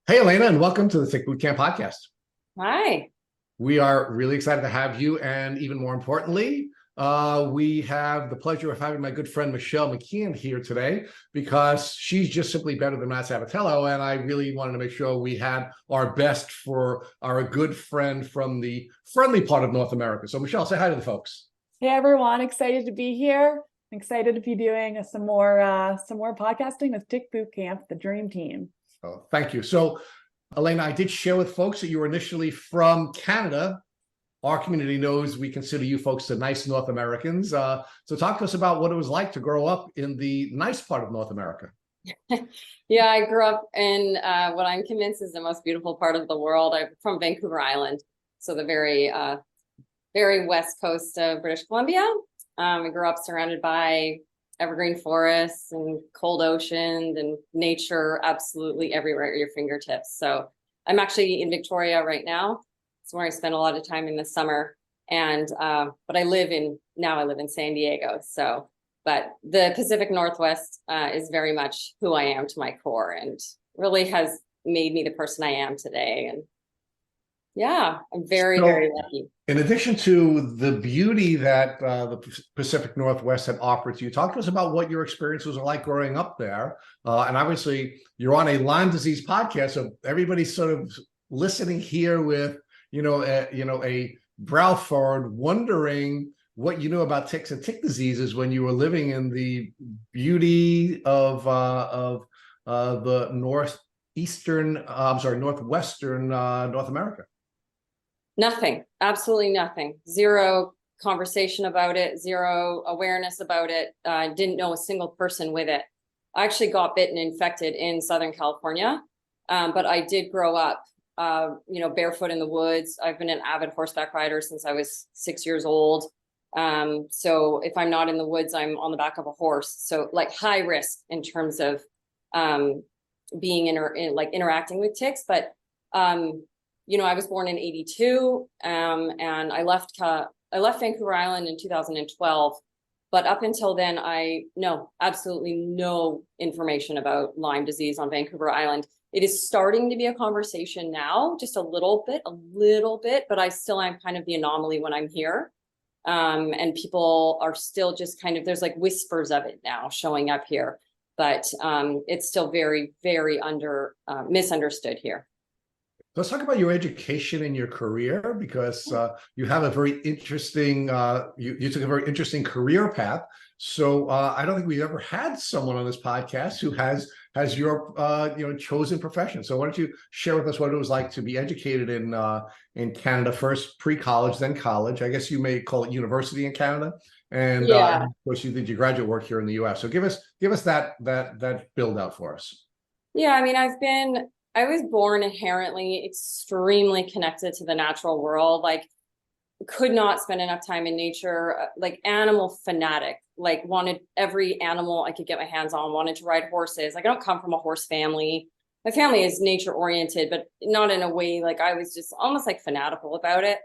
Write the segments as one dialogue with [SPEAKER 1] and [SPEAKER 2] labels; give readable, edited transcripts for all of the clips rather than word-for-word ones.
[SPEAKER 1] Hey, Alayna, and welcome to the Tick Bootcamp podcast.
[SPEAKER 2] Hi.
[SPEAKER 1] We are really excited to have you, and even more importantly, we have the pleasure of having my good friend Michelle McKeon here today because she's just simply better than Matt Sabatello, and I really wanted to make sure we had our best for our good friend from the friendly part of North America. So, Michelle, say hi to the folks.
[SPEAKER 3] Hey everyone, excited to be here. I'm excited to be doing some more podcasting with Tick Bootcamp, the dream team.
[SPEAKER 1] Oh, thank you. So, Alayna, I did share with folks that you were initially from Canada. Our community knows we consider you folks the nice North Americans. So talk to us about what it was like to grow up in the nice part of North America.
[SPEAKER 2] Yeah, I grew up in what I'm convinced is the most beautiful part of the world. I'm from Vancouver Island, so the very west coast of British Columbia. I grew up surrounded by evergreen forests and cold oceans and nature absolutely everywhere at your fingertips. So I'm actually in Victoria right now. It's where I spend a lot of time in the summer. And but I live in San Diego. So, but the Pacific Northwest is very much who I am to my core and really has made me the person I am today. And yeah, I'm very lucky.
[SPEAKER 1] In addition to the beauty that the Pacific Northwest had offered to you, talk to us about what your experiences were like growing up there. And obviously, you're on a Lyme disease podcast, so everybody's sort of listening here with a brow forward, wondering what you knew about ticks and tick diseases when you were living in the beauty of the northwestern North America.
[SPEAKER 2] Nothing, absolutely nothing. Zero conversation about it, zero awareness about it. I didn't know a single person with it. I actually got bitten and infected in Southern California, but I did grow up, barefoot in the woods. I've been an avid horseback rider since I was 6 years old. So if I'm not in the woods, I'm on the back of a horse. So like high risk in terms of being interacting with ticks, but I was born in 82, and I left Vancouver Island in 2012. But up until then, I know absolutely no information about Lyme disease on Vancouver Island. It is starting to be a conversation now, just a little bit, but I still am kind of the anomaly when I'm here. And people are still just kind of, there's like whispers of it now showing up here, but it's still very, very misunderstood here.
[SPEAKER 1] Let's talk about your education and your career, because you have a very interesting, you took a very interesting career path. So I don't think we've ever had someone on this podcast who has your chosen profession. So why don't you share with us what it was like to be educated in Canada, first pre-college, then college. I guess you may call it university in Canada, and
[SPEAKER 2] Yeah.
[SPEAKER 1] of course you did your graduate work here in the U.S. So give us that build out for us.
[SPEAKER 2] Yeah, I mean, I was born inherently extremely connected to the natural world, like could not spend enough time in nature, like animal fanatic, like wanted every animal I could get my hands on, wanted to ride horses. Like I don't come from a horse family. My family is nature oriented, but not in a way, like I was just almost like fanatical about it.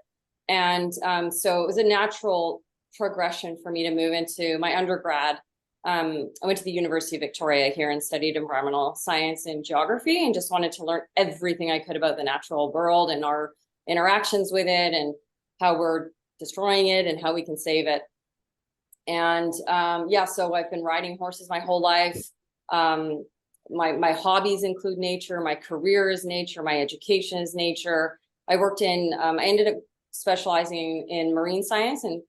[SPEAKER 2] And so it was a natural progression for me to move into my undergrad. I went to the University of Victoria here and studied environmental science and geography, and just wanted to learn everything I could about the natural world and our interactions with it and how we're destroying it and how we can save it. And so I've been riding horses my whole life. My hobbies include nature. My career is nature. My education is nature. I ended up specializing in marine science and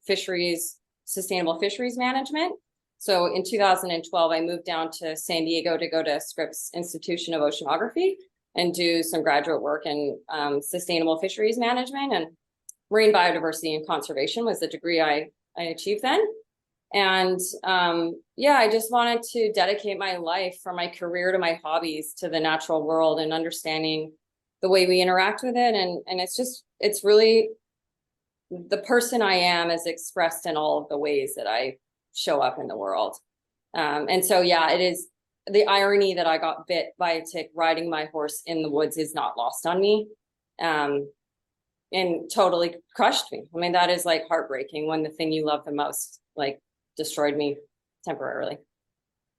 [SPEAKER 2] sustainable fisheries management. So in 2012, I moved down to San Diego to go to Scripps Institution of Oceanography and do some graduate work in sustainable fisheries management, and marine biodiversity and conservation was the degree I achieved then. And I just wanted to dedicate my life from my career to my hobbies, to the natural world and understanding the way we interact with it. And it's really the person I am is expressed in all of the ways that I show up in the world. It is the irony that I got bit by a tick riding my horse in the woods is not lost on me, and totally crushed me. I mean, that is like heartbreaking when the thing you love the most like destroyed me temporarily.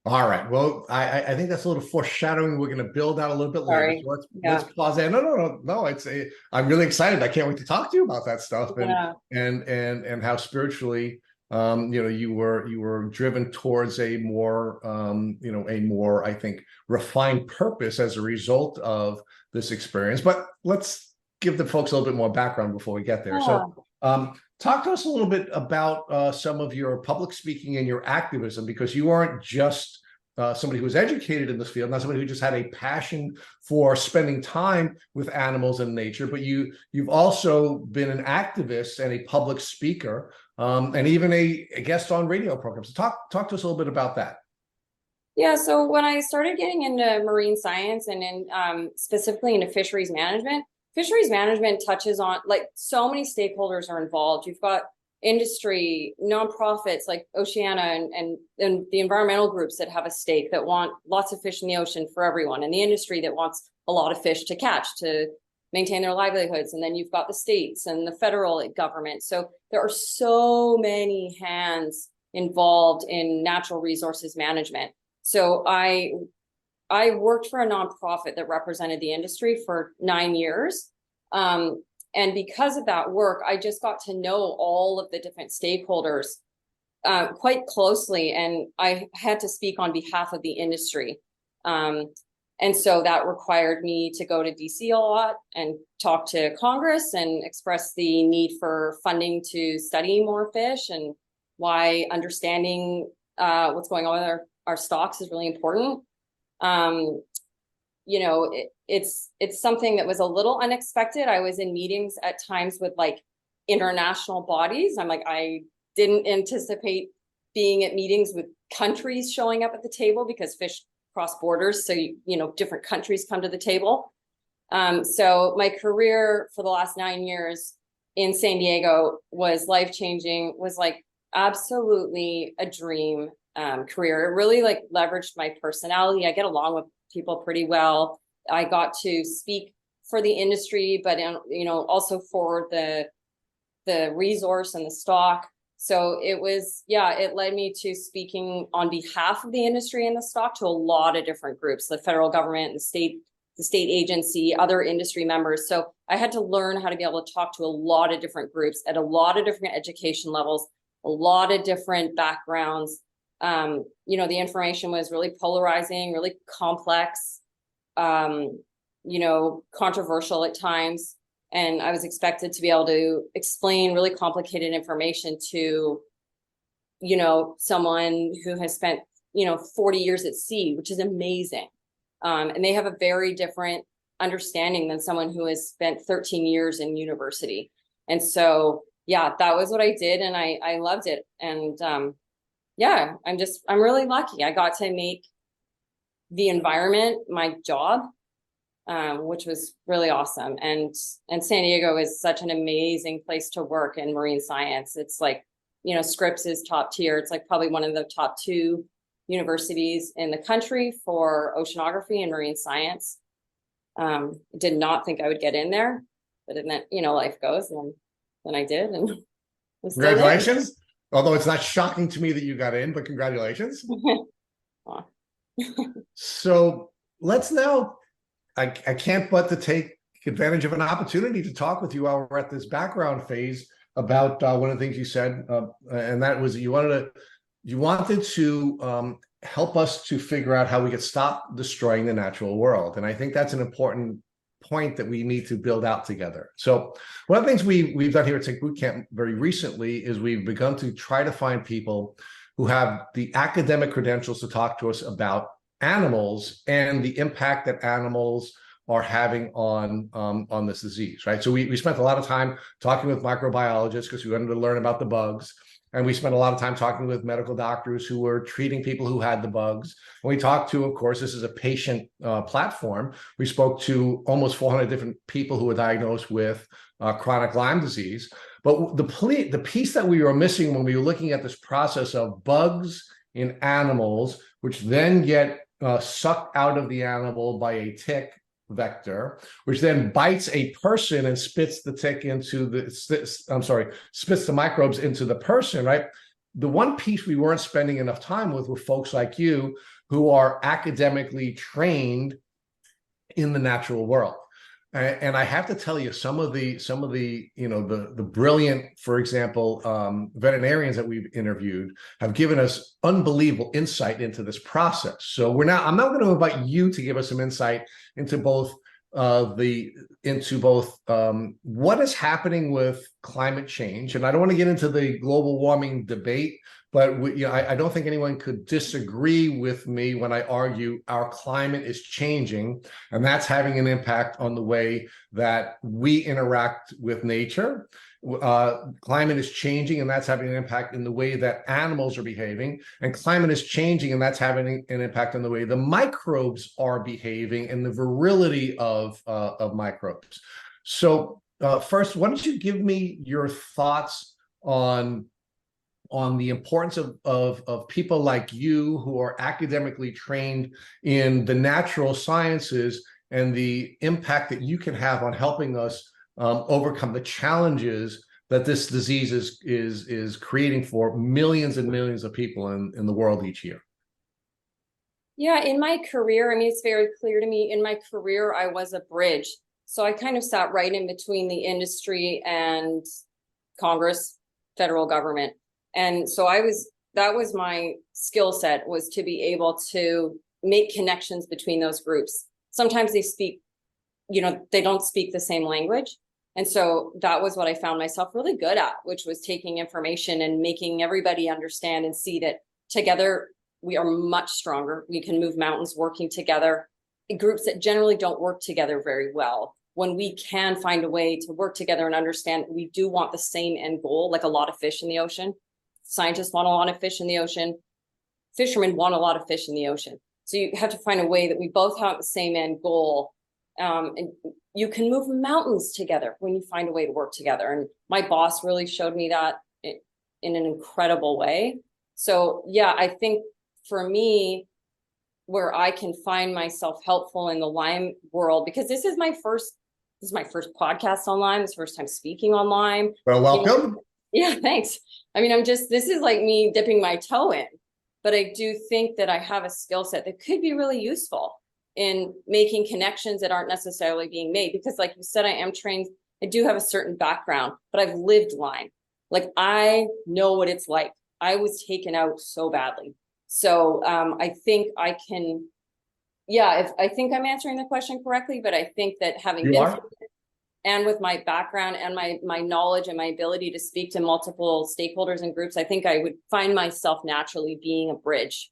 [SPEAKER 1] All right. Well, I think that's a little foreshadowing. We're going to build out a little bit later.
[SPEAKER 2] Sorry.
[SPEAKER 1] So let's
[SPEAKER 2] Yeah.
[SPEAKER 1] pause there. No. I'm really excited. I can't wait to talk to you about that stuff
[SPEAKER 2] Yeah.
[SPEAKER 1] and how spiritually you were driven towards a more a more, I think, refined purpose as a result of this experience. But let's give the folks a little bit more background before we get there.
[SPEAKER 2] Yeah.
[SPEAKER 1] So talk to us a little bit about some of your public speaking and your activism, because you aren't just somebody who was educated in this field, not somebody who just had a passion for spending time with animals and nature, but you've also been an activist and a public speaker, and even a guest on radio programs. So talk to us a little bit about that.
[SPEAKER 2] Yeah, so when I started getting into marine science and specifically into fisheries management touches on, like, so many stakeholders are involved. You've got industry, nonprofits like Oceana and the environmental groups that have a stake that want lots of fish in the ocean for everyone, and the industry that wants a lot of fish to catch to maintain their livelihoods. And then you've got the states and the federal government. So there are so many hands involved in natural resources management. So I worked for a nonprofit that represented the industry for 9 years. And because of that work, I just got to know all of the different stakeholders quite closely. And I had to speak on behalf of the industry. And so that required me to go to DC a lot and talk to Congress and express the need for funding to study more fish, and why understanding what's going on with our stocks is really important. It's something that was a little unexpected. I was in meetings at times with like international bodies. I'm like, I didn't anticipate being at meetings with countries showing up at the table, because fish cross borders. So, different countries come to the table. So my career for the last 9 years in San Diego was life-changing, was like absolutely a dream career. It really like leveraged my personality. I get along with people pretty well. I got to speak for the industry, but also for the resource and the stock. So it led me to speaking on behalf of the industry and the stock to a lot of different groups, the federal government, the state agency, other industry members. So I had to learn how to be able to talk to a lot of different groups at a lot of different education levels, a lot of different backgrounds. The information was really polarizing, really complex, controversial at times. And I was expected to be able to explain really complicated information to, someone who has spent, 40 years at sea, which is amazing. And they have a very different understanding than someone who has spent 13 years in university. And so, that was what I did. And I loved it. And, I'm really lucky. I got to make the environment my job, which was really awesome. And San Diego is such an amazing place to work in marine science. It's like, Scripps is top tier. It's like probably one of the top 2 universities in the country for oceanography and marine science. Did not think I would get in there, but then, life goes, and then I did. And
[SPEAKER 1] congratulations. Although it's not shocking to me that you got in, but congratulations. So let's now, I can't but to take advantage of an opportunity to talk with you while we're at this background phase about one of the things you said, and that was that you wanted to help us to figure out how we could stop destroying the natural world. And I think that's an important point that we need to build out together. So one of the things we've done here at Tick Boot Camp very recently is we've begun to try to find people who have the academic credentials to talk to us about animals and the impact that animals are having on this disease, right? So we spent a lot of time talking with microbiologists because we wanted to learn about the bugs. And we spent a lot of time talking with medical doctors who were treating people who had the bugs. And we talked to, of course, this is a patient platform. We spoke to almost 400 different people who were diagnosed with chronic Lyme disease. But the piece that we were missing when we were looking at this process of bugs in animals, which then get sucked out of the animal by a tick vector, which then bites a person and spits the microbes into the person, right? The one piece we weren't spending enough time with were folks like you who are academically trained in the natural world. And I have to tell you, some of the the brilliant, for example, veterinarians that we've interviewed have given us unbelievable insight into this process. So I'm now going to invite you to give us some insight into both what is happening with climate change. And I don't want to get into the global warming debate, but I don't think anyone could disagree with me when I argue our climate is changing, and that's having an impact on the way that we interact with nature. Climate is changing, and that's having an impact in the way that animals are behaving. And climate is changing, and that's having an impact on the way the microbes are behaving and the virility of microbes. So first, why don't you give me your thoughts on the importance of people like you who are academically trained in the natural sciences and the impact that you can have on helping us overcome the challenges that this disease is creating for millions and millions of people in the world each year.
[SPEAKER 2] Yeah, in my career, I mean, it's very clear to me, in my career, I was a bridge. So I kind of sat right in between the industry and Congress, federal government. And so that was my skill set, was to be able to make connections between those groups. Sometimes they speak, they don't speak the same language. And so that was what I found myself really good at, which was taking information and making everybody understand and see that together we are much stronger. We can move mountains working together. Groups that generally don't work together very well, when we can find a way to work together and understand we do want the same end goal, like a lot of fish in the ocean. Scientists want a lot of fish in the ocean. Fishermen want a lot of fish in the ocean. So you have to find a way that we both have the same end goal. And you can move mountains together when you find a way to work together. And my boss really showed me that in an incredible way. So yeah, I think for me, where I can find myself helpful in the Lyme world, because this is my first podcast on Lyme. This is the first time speaking on Lyme.
[SPEAKER 1] Well, welcome.
[SPEAKER 2] Yeah, thanks. I mean, this is like me dipping my toe in, but I do think that I have a skill set that could be really useful in making connections that aren't necessarily being made. Because like you said, I am trained, I do have a certain background, but I've lived Lyme. Like, I know what it's like. I was taken out so badly. So I think I can, I think I'm answering the question correctly, but I think that having been, and with my background and my knowledge and my ability to speak to multiple stakeholders and groups, I think I would find myself naturally being a bridge.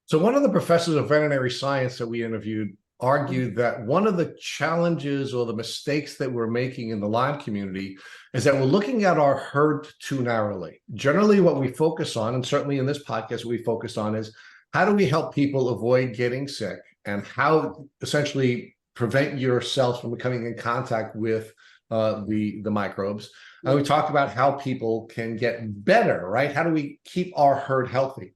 [SPEAKER 1] So one of the professors of veterinary science that we interviewed argued that one of the challenges or the mistakes that we're making in the Lyme community is that we're looking at our herd too narrowly. Generally, what we focus on, and certainly in this podcast, we focus on, is how do we help people avoid getting sick and how essentially prevent yourself from coming in contact with the microbes. And we talked about how people can get better, right? How do we keep our herd healthy?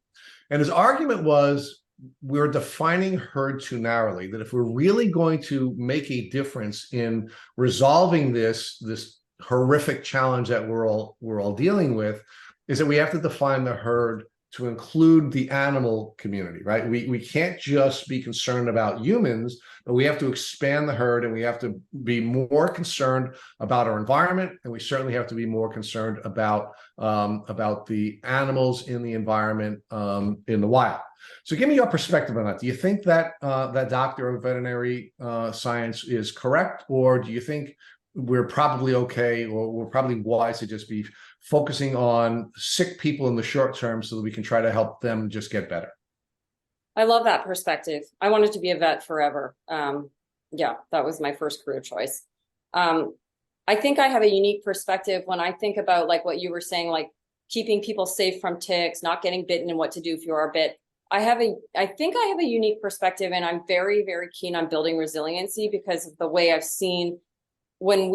[SPEAKER 1] And his argument was, we're defining herd too narrowly, that if we're really going to make a difference in resolving this horrific challenge that we're all dealing with, is that we have to define the herd to include the animal community, right? We can't just be concerned about humans, but we have to expand the herd, and we have to be more concerned about our environment, and we certainly have to be more concerned about the animals in the environment in the wild. So give me your perspective on that. Do you think that that doctor of veterinary science is correct, or do you think we're probably okay, or we're probably wise to just be focusing on sick people in the short term so that we can try to help them just get better?
[SPEAKER 2] I love that perspective. I wanted to be a vet forever. That was my first career choice. I think I have a unique perspective when I think about, like what you were saying, like keeping people safe from ticks, not getting bitten, and what to do if you are bit. I think I have a unique perspective, and I'm very, very keen on building resiliency because of the way I've seen when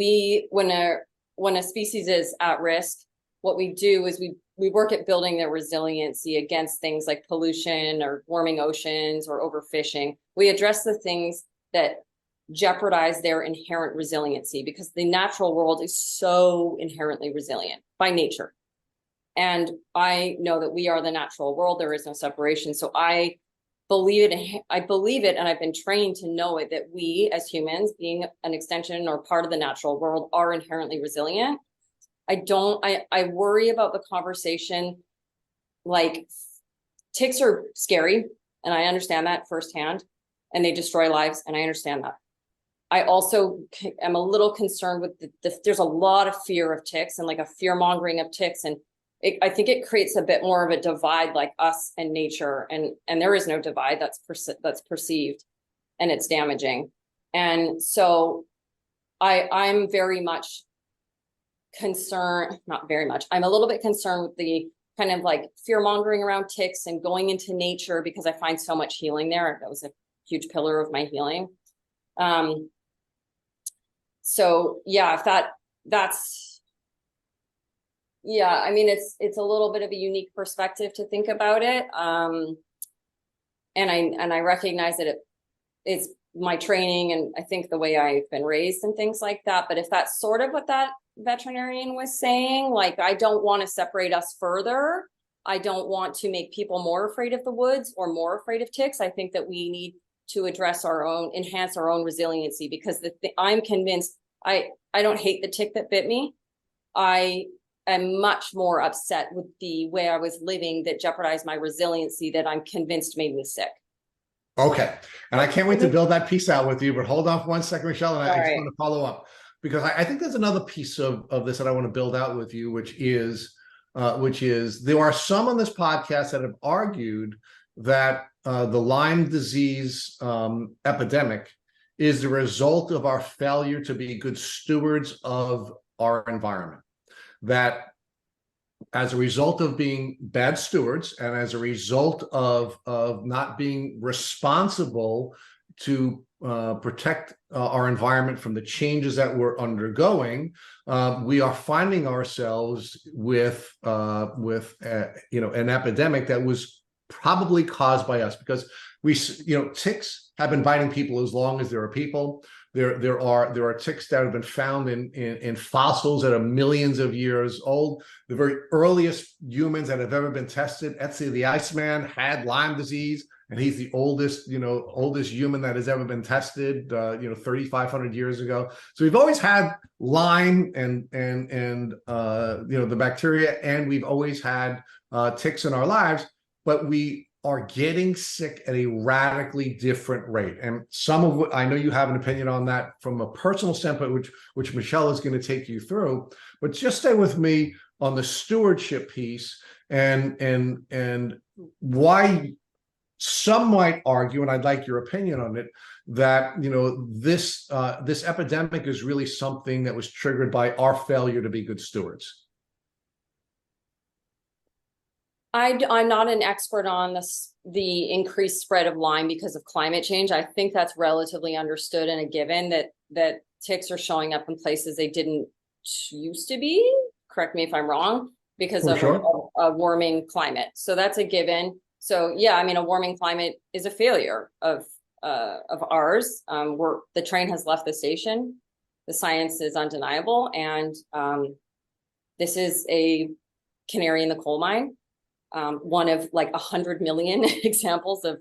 [SPEAKER 2] a species is at risk, what we do is we work at building their resiliency against things like pollution or warming oceans or overfishing. We address the things that jeopardize their inherent resiliency, because the natural world is so inherently resilient by nature. And I know that we are the natural world. There is no separation. So I believe it. I believe it, and I've been trained to know it, that we as humans, being an extension or part of the natural world, are inherently resilient. I worry about the conversation, like ticks are scary, and I understand that firsthand, and they destroy lives, and I understand that. I also am a little concerned with there's a lot of fear of ticks and like a fear mongering of ticks. And I think it creates a bit more of a divide, like us and nature. And there is no divide, that's perceived, and it's damaging. And so I'm very much concerned, not very much, I'm a little bit concerned with the kind of like fear mongering around ticks and going into nature, because I find so much healing there. That was a huge pillar of my healing. So yeah, if that's, yeah, I mean, it's a little bit of a unique perspective to think about it. And I recognize that it's my training, and I think the way I've been raised and things like that. But if that's sort of what that veterinarian was saying, like, I don't want to separate us further. I don't want to make people more afraid of the woods or more afraid of ticks. I think that we need to address enhance our own resiliency, because I'm convinced, I don't hate the tick that bit me. I am much more upset with the way I was living that jeopardized my resiliency, that I'm convinced made me sick.
[SPEAKER 1] Okay. And I can't wait to build that piece out with you, but hold on for 1 second, Michelle, and I just want to follow up, because I think there's another piece of this that I want to build out with you, which is there are some on this podcast that have argued that the Lyme disease epidemic is the result of our failure to be good stewards of our environment. That as a result of being bad stewards, and as a result of not being responsible to protect our environment from the changes that we're undergoing, we are finding ourselves with an epidemic that was probably caused by us, because ticks have been biting people as long as there are people. There are ticks that have been found in fossils that are millions of years old. The very earliest humans that have ever been tested, Etsy the Iceman, had Lyme disease, and he's the oldest human that has ever been tested, 3,500 years ago. So we've always had Lyme and the bacteria, and we've always had ticks in our lives, but we are getting sick at a radically different rate. And some of what I know you have an opinion on that from a personal standpoint, which Michelle is going to take you through, but just stay with me on the stewardship piece and why some might argue, and I'd like your opinion on it, that this epidemic is really something that was triggered by our failure to be good stewards.
[SPEAKER 2] I'm not an expert on the increased spread of Lyme because of climate change. I think that's relatively understood and a given, that ticks are showing up in places they didn't used to be. Correct me if I'm wrong, because of a warming climate. So that's a given. So yeah, I mean, a warming climate is a failure of ours. The train has left the station. The science is undeniable, and this is a canary in the coal mine. One of like 100 million examples of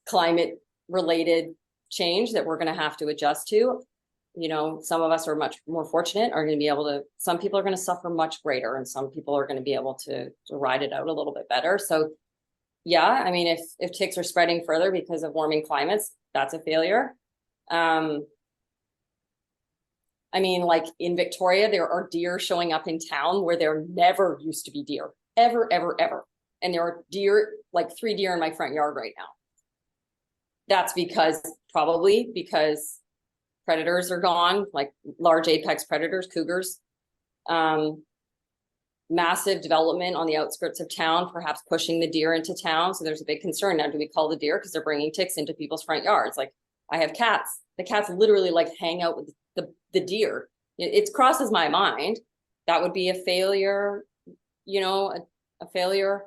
[SPEAKER 2] climate related change that we're going to have to adjust to. Some of us are much more fortunate, are going to be able to, some people are going to suffer much greater, and some people are going to be able to ride it out a little bit better. So yeah, I mean, if ticks are spreading further because of warming climates, that's a failure. I mean, like in Victoria, there are deer showing up in town where there never used to be deer. Ever. And there are deer, like 3 deer in my front yard right now. That's probably because predators are gone, like large apex predators, cougars. Massive development on the outskirts of town, perhaps pushing the deer into town. So there's a big concern now. Do we call the deer because they're bringing ticks into people's front yards? Like, I have cats. The cats literally like hang out with the deer. It crosses my mind. That would be a failure. A failure.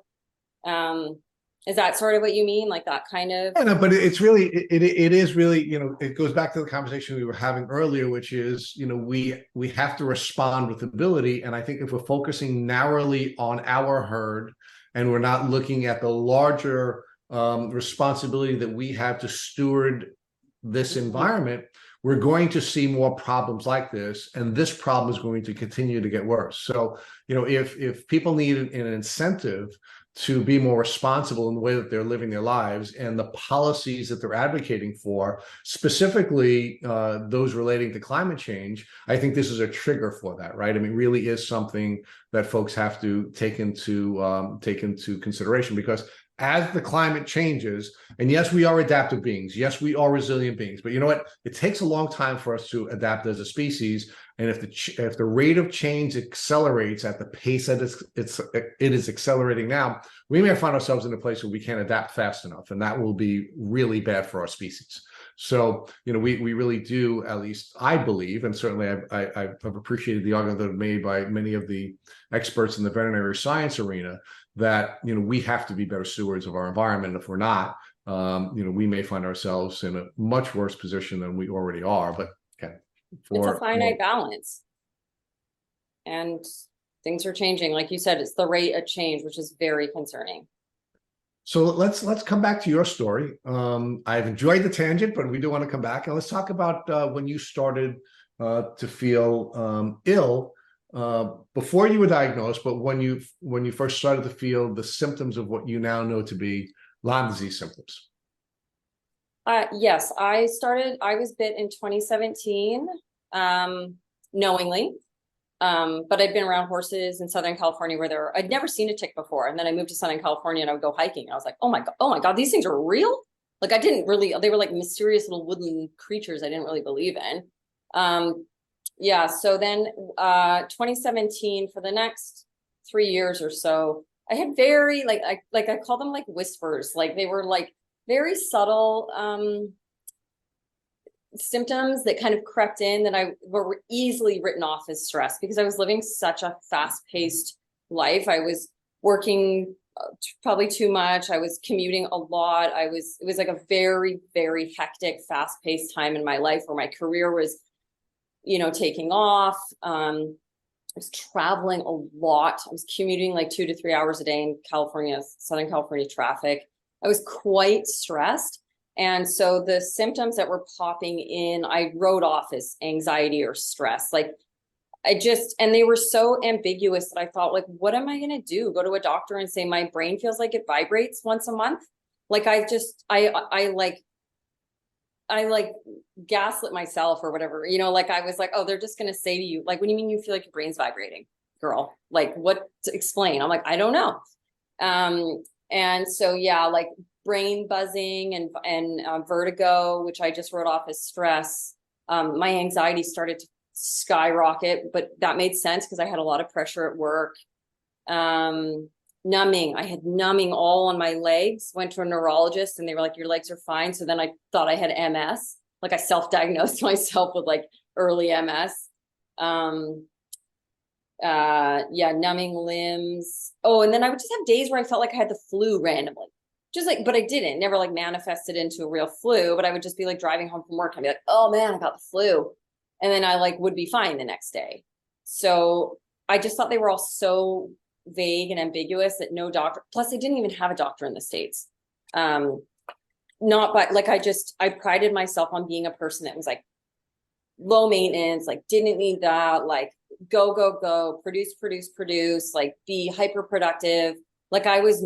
[SPEAKER 2] Is that sort of what you mean? Like that kind of?
[SPEAKER 1] Yeah, no, but it's really, it is really, it goes back to the conversation we were having earlier, which is, we have to respond with ability. And I think if we're focusing narrowly on our herd and we're not looking at the larger responsibility that we have to steward this environment, we're going to see more problems like this, and this problem is going to continue to get worse. So, if people need an incentive to be more responsible in the way that they're living their lives and the policies that they're advocating for, specifically those relating to climate change, I think this is a trigger for that, right? I mean, really is something that folks have to take into consideration, because as the climate changes, and yes, we are adaptive beings, yes, we are resilient beings, but you know what? It takes a long time for us to adapt as a species. And if the rate of change accelerates at the pace that it is accelerating now, we may find ourselves in a place where we can't adapt fast enough, and that will be really bad for our species. So, we really do, at least I believe, and certainly I've appreciated the argument that was made by many of the experts in the veterinary science arena, that we have to be better stewards of our environment. If we're not, we may find ourselves in a much worse position than we already are. But okay,
[SPEAKER 2] it's a finite balance, and things are changing. Like you said, it's the rate of change, which is very concerning.
[SPEAKER 1] So let's come back to your story. I've enjoyed the tangent, but we do want to come back, and let's talk about when you started to feel ill. Before you were diagnosed, but when you first started to feel the symptoms of what you now know to be Lyme disease symptoms.
[SPEAKER 2] Yes, I was bit in 2017, knowingly. But I'd been around horses in Southern California where I'd never seen a tick before. And then I moved to Southern California and I would go hiking. And I was like, oh my God, these things are real. Like they were like mysterious little woodland creatures I didn't really believe in. Yeah. So then, 2017, for the next 3 years or so, I had very, I call them like whispers. Like they were like very subtle, symptoms that kind of crept in that were easily written off as stress, because I was living such a fast-paced life. I was working probably too much. I was commuting a lot. It was like a very, very hectic, fast-paced time in my life where my career was, taking off. I was traveling a lot. I was commuting like 2 to 3 hours a day in Southern California traffic. I was quite stressed. And so the symptoms that were popping in, I wrote off as anxiety or stress. And they were so ambiguous that I thought, like, what am I going to do? Go to a doctor and say, my brain feels like it vibrates once a month. Like, I gaslit myself or whatever, I was like, oh, they're just going to say to you, like, what do you mean you feel like your brain's vibrating, girl? Like, what to explain? I'm like, I don't know. And so, yeah, like brain buzzing and vertigo, which I just wrote off as stress. My anxiety started to skyrocket, but that made sense because I had a lot of pressure at work. Numbing, I had numbing all on my legs, went to a neurologist and they were like, your legs are fine. So then I thought I had MS. Like I self-diagnosed myself with like early MS. Numbing limbs. Oh, and then I would just have days where I felt like I had the flu randomly. But I didn't, never like manifested into a real flu, but I would just be like driving home from work and I'd be like, oh man, I got the flu. And then I would be fine the next day. So I just thought they were all so vague and ambiguous that no doctor, plus I didn't even have a doctor in the States. I prided myself on being a person that was like low maintenance, like didn't need that, like go, produce, like be hyper productive. Like I was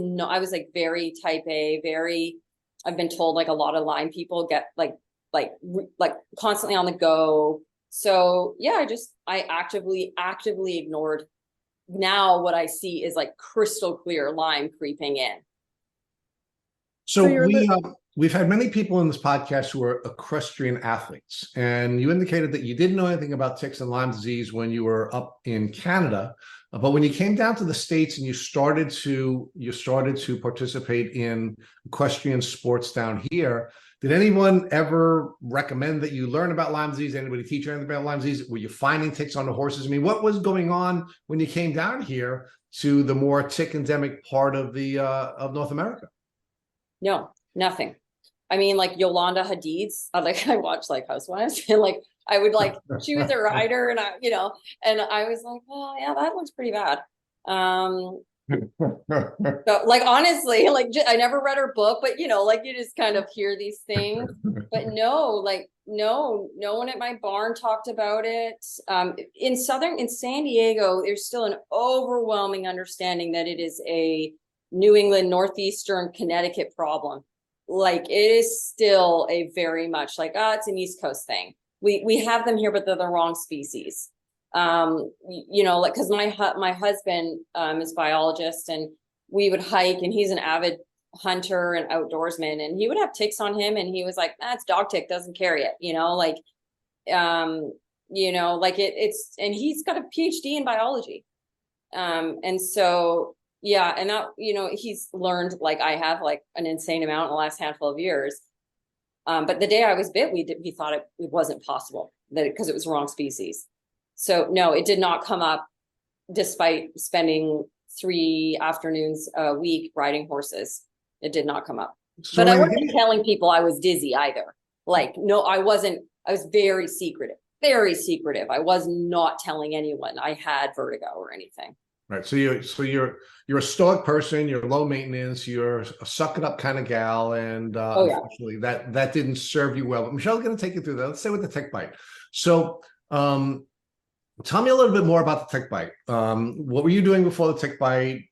[SPEAKER 2] like very type A, I've been told like a lot of Lyme people get like constantly on the go. So yeah, I actively ignored. Now what I see is like crystal clear Lyme creeping in.
[SPEAKER 1] So we've had many people in this podcast who are equestrian athletes, and you indicated that you didn't know anything about ticks and Lyme disease when you were up in Canada, but when you came down to the States and you started to participate in equestrian sports down here, did anyone ever recommend that you learn about Lyme disease? Anybody teach you anything about Lyme disease? Were you finding ticks on the horses? I mean, what was going on when you came down here to the more tick endemic part of of North America?
[SPEAKER 2] No, nothing. I mean, like Yolanda Hadid's, I watched like Housewives and like, I would like, she was a rider and and I was like, oh yeah, that looks pretty bad. So, like, honestly, like, I never read her book, but like, you just kind of hear these things. But no, like, no one at my barn talked about it. In San Diego, there's still an overwhelming understanding that it is a New England, Northeastern Connecticut problem. Like, it is still a very much like, it's an East Coast thing. We have them here, but they're the wrong species. Like, because my husband is a biologist, and we would hike, and he's an avid hunter and outdoorsman, and he would have ticks on him, and he was like, it's dog tick, doesn't carry it, like like it's, and he's got a PhD in biology. And so yeah, and that, he's learned, like I have, like an insane amount in the last handful of years. But the day I was bit, we thought it wasn't possible, because it was the wrong species. So no, it did not come up, despite spending 3 afternoons a week riding horses. It did not come up.
[SPEAKER 1] So
[SPEAKER 2] but I wasn't telling people I was dizzy either. Like, no, I wasn't. I was very secretive, very secretive. I was not telling anyone I had vertigo or anything.
[SPEAKER 1] Right. So you're a stoic person, you're low maintenance, you're a suck it up kind of gal. And unfortunately that didn't serve you well. But Michelle's going to take you through that. Let's say with the tick bite. So tell me a little bit more about the tick bite. What were you doing before the tick bite,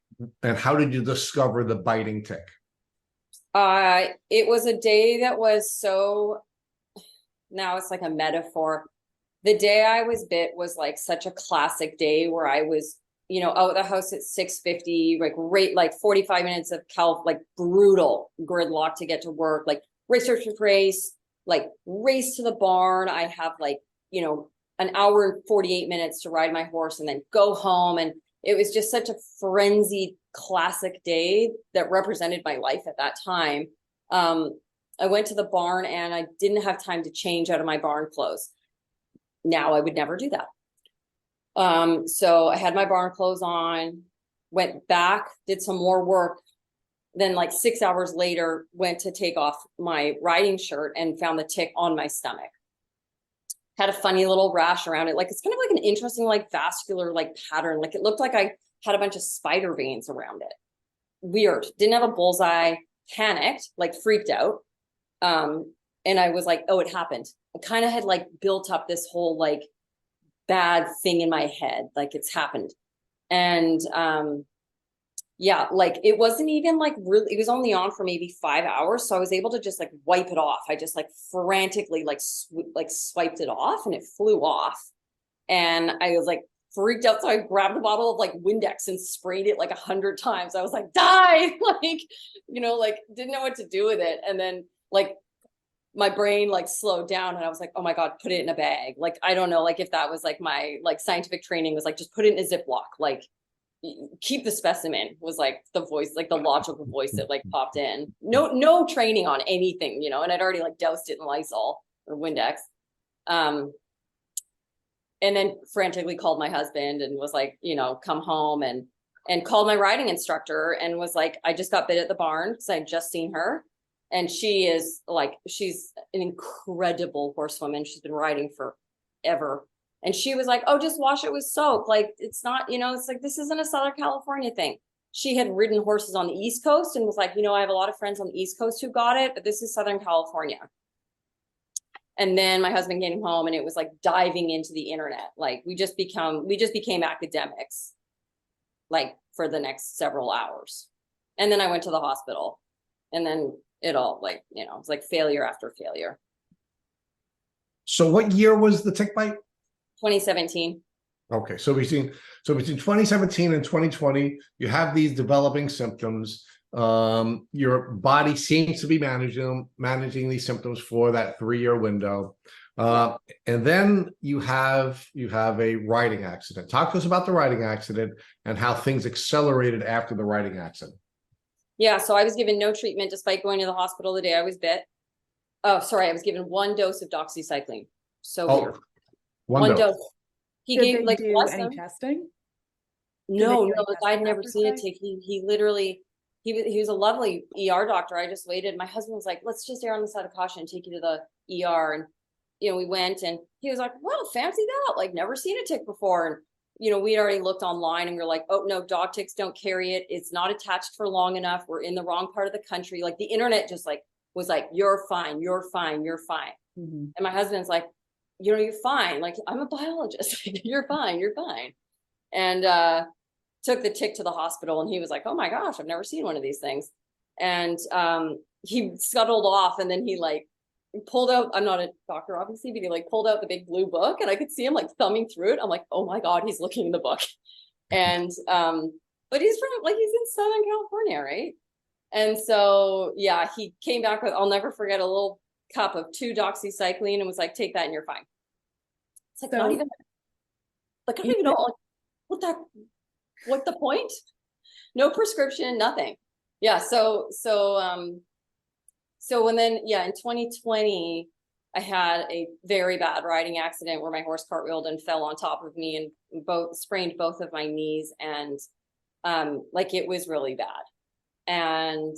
[SPEAKER 1] and how did you discover the biting tick?
[SPEAKER 2] It was a day that was now it's like a metaphor. The day I was bit was like such a classic day, where I was, out of the house at 6:50, like 45 minutes of like brutal gridlock to get to work, like race, like race to the barn. I have like, an hour and 48 minutes to ride my horse and then go home. And it was just such a frenzied classic day that represented my life at that time. I went to the barn, and I didn't have time to change out of my barn clothes. Now I would never do that. So I had my barn clothes on, went back, did some more work. Then like 6 hours later, went to take off my riding shirt and found the tick on my stomach. Had a funny little rash around it. Like, it's kind of like an interesting, like vascular, like pattern. Like, it looked like I had a bunch of spider veins around it. Weird. Didn't have a bullseye, panicked, like freaked out. And I was like, oh, it happened. I kind of had like built up this whole like bad thing in my head. Like, it's happened. And, yeah, like it wasn't even like really, it was only on for maybe 5 hours. So I was able to just like wipe it off. I just like frantically like swiped it off, and it flew off. And I was like freaked out. So I grabbed a bottle of like Windex and sprayed it like 100 times. I was like, die, like, like didn't know what to do with it. And then like my brain like slowed down, and I was like, oh my God, put it in a bag. Like, I don't know, like if that was like my like scientific training was like, just put it in a Ziploc, like keep the specimen, was like the voice, like the logical voice that like popped in. No training on anything, and I'd already like doused it in Lysol or Windex. And then frantically called my husband and was like, come home, and called my riding instructor and was like, I just got bit at the barn, because I had just seen her. And she's an incredible horsewoman. She's been riding forever. And she was like, oh, just wash it with soap. Like, it's not, it's like, this isn't a Southern California thing. She had ridden horses on the East Coast and was like, I have a lot of friends on the East Coast who got it, but this is Southern California. And then my husband came home, and it was like diving into the internet. Like, we just became academics, like, for the next several hours. And then I went to the hospital, and then it all like, it's like failure after failure.
[SPEAKER 1] So what year was the tick bite?
[SPEAKER 2] 2017.
[SPEAKER 1] Okay, so between 2017 and 2020, you have these developing symptoms. Your body seems to be managing these symptoms for that 3-year window. And then you have a riding accident. Talk to us about the riding accident and how things accelerated after the riding accident.
[SPEAKER 2] Yeah, so I was given no treatment despite going to the hospital the day I was bit. Oh, sorry, I was given 1 dose of doxycycline. So weird.
[SPEAKER 1] One dose.
[SPEAKER 2] He
[SPEAKER 3] Did
[SPEAKER 2] gave
[SPEAKER 3] they
[SPEAKER 2] like
[SPEAKER 3] do any testing?
[SPEAKER 2] No,
[SPEAKER 3] any
[SPEAKER 2] I'd
[SPEAKER 3] testing
[SPEAKER 2] never
[SPEAKER 3] after
[SPEAKER 2] seen a
[SPEAKER 3] say?
[SPEAKER 2] tick. He literally, he was a lovely ER doctor. I just waited. My husband was like, let's just err on the side of caution and take you to the ER. And we went, and he was like, well, fancy that, like never seen a tick before. And we'd already looked online and we are like, oh no, dog ticks don't carry it. It's not attached for long enough. We're in the wrong part of the country. Like the internet just like was like, you're fine, you're fine, you're fine.
[SPEAKER 3] Mm-hmm.
[SPEAKER 2] And my husband's like, you're fine. Like, I'm a biologist. You're fine, you're fine. And took the tick to the hospital, and he was like, oh my gosh, I've never seen one of these things. And he scuttled off, and then he like pulled out, I'm not a doctor obviously, but he like pulled out the big blue book, and I could see him like thumbing through it. I'm like, oh my God, he's looking in the book. And but he's in Southern California, right? And so yeah, he came back with, I'll never forget, a little cup of 2 doxycycline and was like, take that and you're fine. It's like, not even like, I don't even know like, what's the point? No prescription, nothing. Yeah. So when then, yeah, in 2020, I had a very bad riding accident where my horse cartwheeled and fell on top of me and sprained both of my knees. And like, it was really bad. And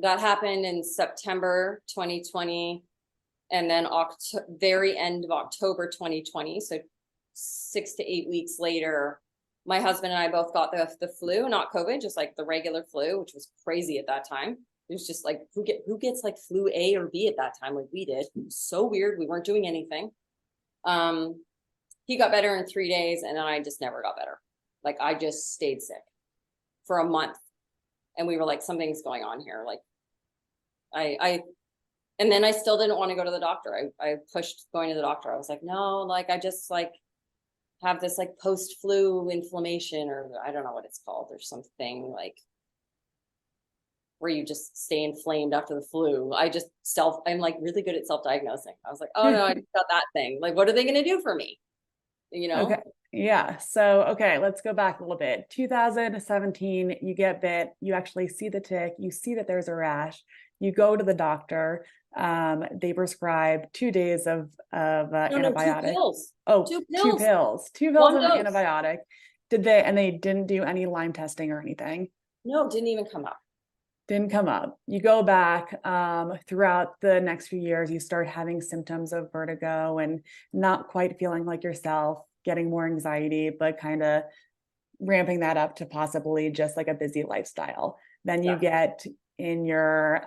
[SPEAKER 2] that happened in September 2020. And then very end of October 2020. So 6 to 8 weeks later, my husband and I both got the flu, not COVID, just like the regular flu, which was crazy at that time. It was just like, who gets like flu A or B at that time? Like we did. It was so weird. We weren't doing anything. He got better in 3 days, and then I just never got better. Like I just stayed sick for a month, and we were like, something's going on here. Like and then I still didn't want to go to the doctor. I pushed going to the doctor. I was like, no, like I just like have this like post-flu inflammation, or I don't know what it's called. There's something like where you just stay inflamed after the flu. I'm like really good at self-diagnosing. I was like, oh no, I just got that thing. Like, what are they going to do for me?
[SPEAKER 3] Okay. Yeah. So, okay, let's go back a little bit. 2017, you get bit, you actually see the tick, you see that there's a rash, you go to the doctor. They prescribe 2 days of antibiotic.
[SPEAKER 2] 2 pills.
[SPEAKER 3] Oh,
[SPEAKER 2] 2
[SPEAKER 3] 2
[SPEAKER 2] pills.
[SPEAKER 3] pills. 2 pills of antibiotic. They didn't do any Lyme testing or anything?
[SPEAKER 2] No, didn't even come up.
[SPEAKER 3] Didn't come up. You go back throughout the next few years, you start having symptoms of vertigo and not quite feeling like yourself, getting more anxiety, but kind of ramping that up to possibly just like a busy lifestyle. Then you get in your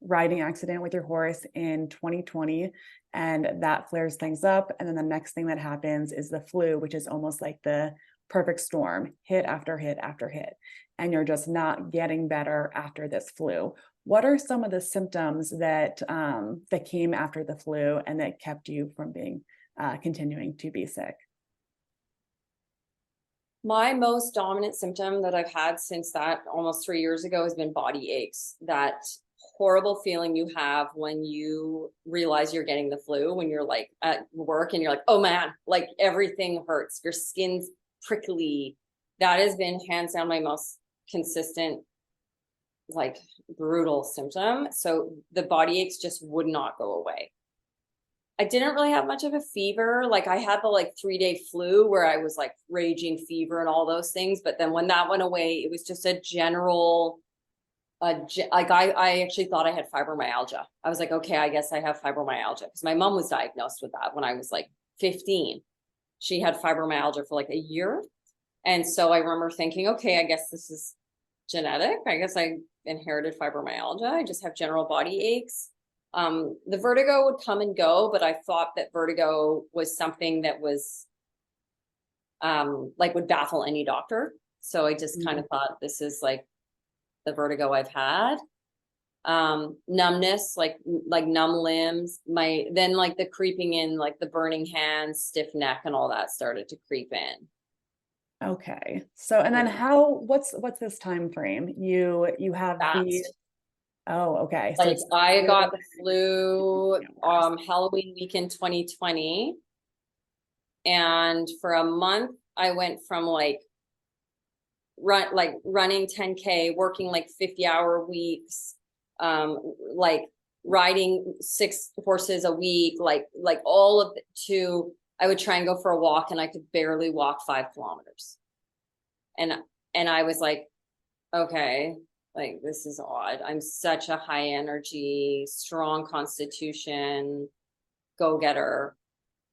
[SPEAKER 3] riding accident with your horse in 2020, and that flares things up. And then the next thing that happens is the flu, which is almost like the perfect storm, hit after hit after hit. And you're just not getting better after this flu. What are some of the symptoms that came after the flu and that kept you from being continuing to be sick?
[SPEAKER 2] My most dominant symptom that I've had since that almost 3 years ago has been body aches. That horrible feeling you have when you realize you're getting the flu, when you're like at work and you're like, oh man, like everything hurts, your skin's prickly. That has been hands down my most consistent, like brutal symptom. So the body aches just would not go away. I didn't really have much of a fever. Like I had the like 3-day flu where I was like raging fever and all those things. But then when that went away, it was just a general, like I actually thought I had fibromyalgia. I was like, okay, I guess I have fibromyalgia, because my mom was diagnosed with that when I was like 15. She had fibromyalgia for like a year. And so I remember thinking, okay, I guess this is genetic. I guess I inherited fibromyalgia. I just have general body aches. The vertigo would come and go, but I thought that vertigo was something that was like would baffle any doctor. So I just kind of thought, this is like the vertigo I've had. Numbness, like numb limbs, then like the creeping in, like the burning hands, stiff neck, and all that started to creep in.
[SPEAKER 3] Okay. So, and then what's this time frame? You have oh, okay.
[SPEAKER 2] Like I got the flu Halloween weekend 2020. And for a month, I went from like running 10K, working like 50-hour weeks, like riding 6 horses a week, like all of it, to I would try and go for a walk and I could barely walk 5 kilometers. And I was like, okay, like this is odd. I'm such a high energy, strong constitution, go-getter.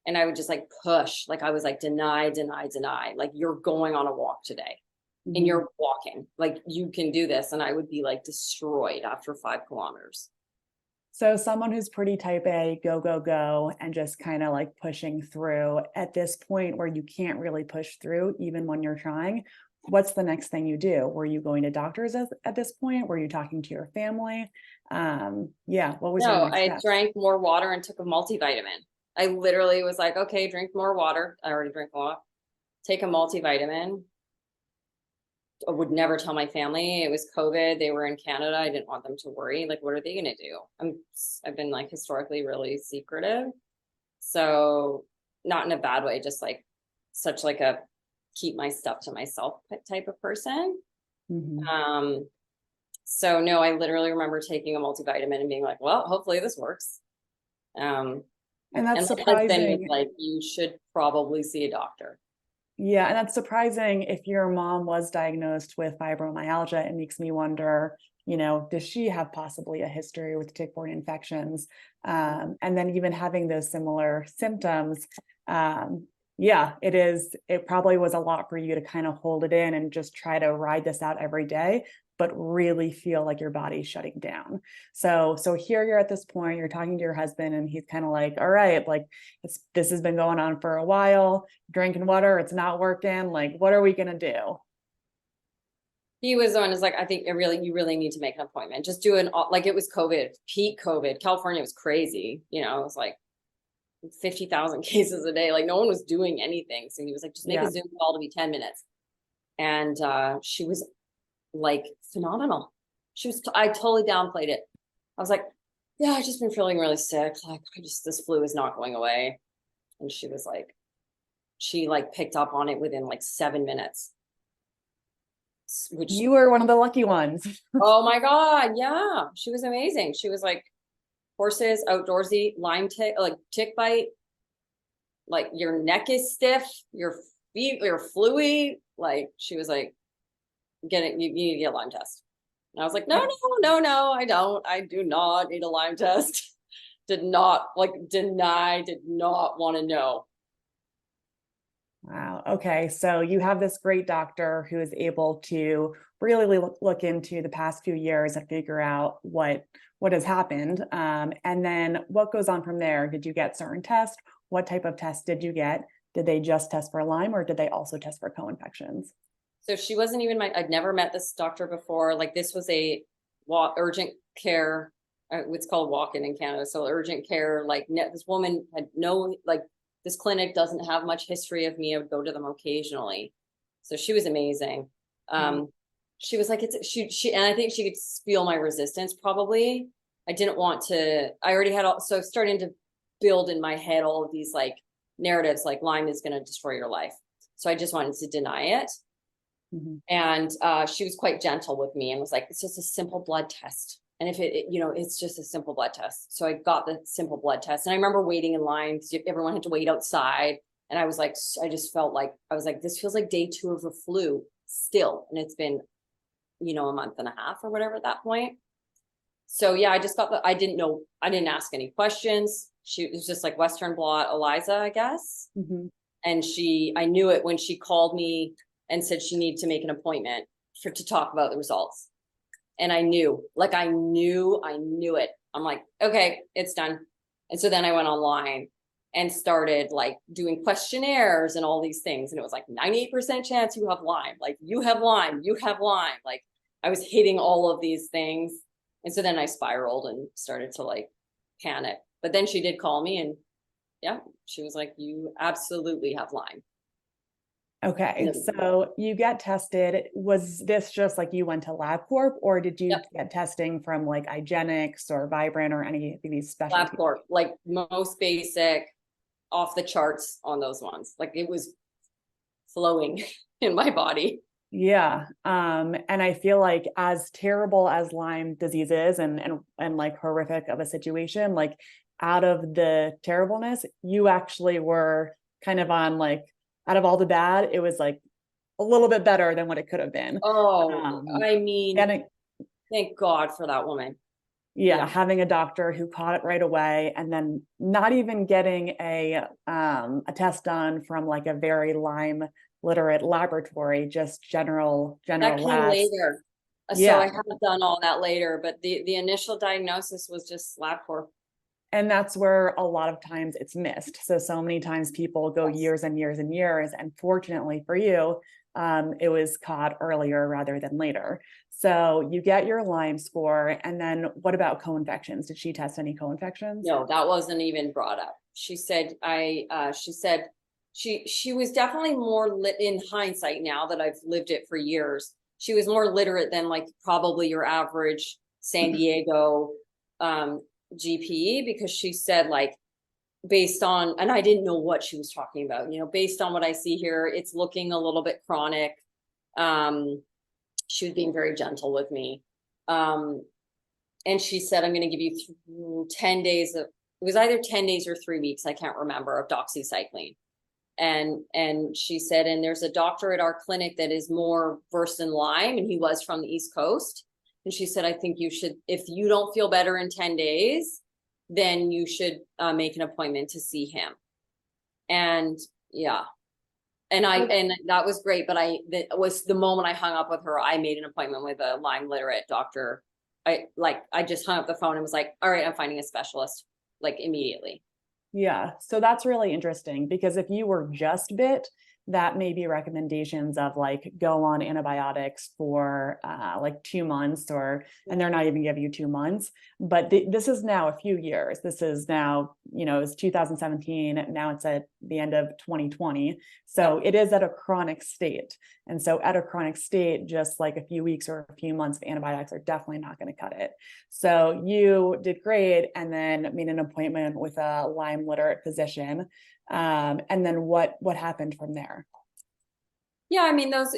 [SPEAKER 2] And I would just like push, like I was like, deny, deny, deny, like you're going on a walk today and you're walking, like you can do this. And I would be like destroyed after 5 kilometers.
[SPEAKER 3] So someone who's pretty type A, go, go, go, and just kind of like pushing through at this point where you can't really push through even when you're trying, what's the next thing you do? Were you going to doctors at this point? Were you talking to your family? Yeah, what was your
[SPEAKER 2] No,
[SPEAKER 3] next
[SPEAKER 2] I
[SPEAKER 3] step?
[SPEAKER 2] drank more water and took a multivitamin. I literally was like, okay, drink more water. I already drink a lot. Take a multivitamin. I would never tell my family. It was COVID. They were in Canada. I didn't want them to worry. Like, what are they going to do? I've been like historically really secretive. So not in a bad way, just like such like a keep my stuff to myself type of person. So no, I literally remember taking a multivitamin and being like, well, hopefully this works.
[SPEAKER 3] And that's
[SPEAKER 2] and my husband was
[SPEAKER 3] surprising.
[SPEAKER 2] like, you should probably see a doctor.
[SPEAKER 3] Yeah, and that's surprising if your mom was diagnosed with fibromyalgia. It makes me wonder, does she have possibly a history with tick-borne infections? And then even having those similar symptoms, yeah, it probably was a lot for you to kind of hold it in and just try to ride this out every day, but really feel like your body's shutting down. So here you're at this point, you're talking to your husband and he's kind of like, all right, like this has been going on for a while, drinking water, it's not working. Like, what are we going to do?
[SPEAKER 2] He was the one who's like, I think you really need to make an appointment. Just do like it was COVID, peak COVID. California was crazy. It was like 50,000 cases a day. Like no one was doing anything. So he was like, just make a Zoom call to be 10 minutes. And she was like phenomenal. I totally downplayed it. I was like, yeah, I've just been feeling really sick. Like this flu is not going away. And she was like, she like picked up on it within like 7 minutes. Which
[SPEAKER 3] you were one of the lucky ones.
[SPEAKER 2] Oh my God. Yeah. She was amazing. She was like horses, outdoorsy, Lyme tick, like tick bite. Like your neck is stiff, your feet are fluey. Like she was like, you need to get a Lyme test. And I was like, no, I don't. I do not need a Lyme test. Did not want to know.
[SPEAKER 3] Wow. Okay. So you have this great doctor who is able to really look into the past few years and figure out what has happened. And then what goes on from there? Did you get certain tests? What type of tests did you get? Did they just test for Lyme or did they also test for co-infections?
[SPEAKER 2] So she wasn't even I'd never met this doctor before. Like this was a urgent care. It's called walk-in in Canada. So urgent care, like this woman had no, like this clinic doesn't have much history of me. I would go to them occasionally. So she was amazing. She was like, and I think she could feel my resistance probably. I didn't want to, I already had, so starting to build in my head all of these like narratives, like Lyme is going to destroy your life. So I just wanted to deny it. And she was quite gentle with me and was like, it's just a simple blood test. And if it's just a simple blood test. So I got the simple blood test. And I remember waiting in line because everyone had to wait outside. And I was like, I just felt like, I was like, this feels like day 2 of a flu still. And it's been, a month and a half or whatever at that point. So yeah, I just got I didn't ask any questions. She was just like Western blot ELISA, I guess. And I knew it when she called me and said she needed to make an appointment to talk about the results. And I knew it. I'm like, okay, it's done. And so then I went online and started like doing questionnaires and all these things. And it was like 98% chance you have Lyme. Like you have Lyme. Like I was hitting all of these things. And so then I spiraled and started to like panic. But then she did call me and yeah, she was like, you absolutely have Lyme.
[SPEAKER 3] Okay, so you get tested. Was this just like you went to LabCorp or did you get testing from like IGeneX or Vibrant or any of these specialties?
[SPEAKER 2] LabCorp, like most basic, off the charts on those ones. Like it was flowing in my body.
[SPEAKER 3] Yeah. And I feel like as terrible as Lyme disease is and like horrific of a situation, like out of the terribleness, you actually were kind of on like, out of all the bad, it was like a little bit better than what it could have been.
[SPEAKER 2] Oh, I mean, thank God for that woman.
[SPEAKER 3] Yeah, having a doctor who caught it right away, and then not even getting a test done from like a very Lyme literate laboratory, just general
[SPEAKER 2] That came
[SPEAKER 3] labs.
[SPEAKER 2] later. So I have done all that later, but the initial diagnosis was just LabCorp.
[SPEAKER 3] And that's where a lot of times it's missed. So many times people go years and years and years. And fortunately for you, it was caught earlier rather than later. So you get your Lyme score. And then what about co-infections? Did she test any co-infections?
[SPEAKER 2] No, that wasn't even brought up. She said, she was definitely more lit in hindsight now that I've lived it for years. She was more literate than like probably your average San Diego GP, because she said like, based on, and I didn't know what she was talking about, based on what I see here, it's looking a little bit chronic. She was being very gentle with me. And she said, I'm going to give you 10 days of, it was either 10 days or 3 weeks, I can't remember, of doxycycline. And she said, and there's a doctor at our clinic that is more versed in Lyme, and he was from the East Coast. And she said, I think you should, if you don't feel better in 10 days, then you should make an appointment to see him. And yeah. And that was great. But that was the moment I hung up with her, I made an appointment with a Lyme literate doctor. I just hung up the phone and was like, all right, I'm finding a specialist, like immediately.
[SPEAKER 3] Yeah. So that's really interesting, because if you were just bit, that may be recommendations of like go on antibiotics for like 2 months, and they're not even giving you 2 months. But this is now a few years. This is now, it's 2017. Now it's at the end of 2020. So it is at a chronic state. And so at a chronic state, just like a few weeks or a few months of antibiotics are definitely not going to cut it. So you did great, and then made an appointment with a Lyme literate physician. And then what happened from there?
[SPEAKER 2] Yeah, I mean, like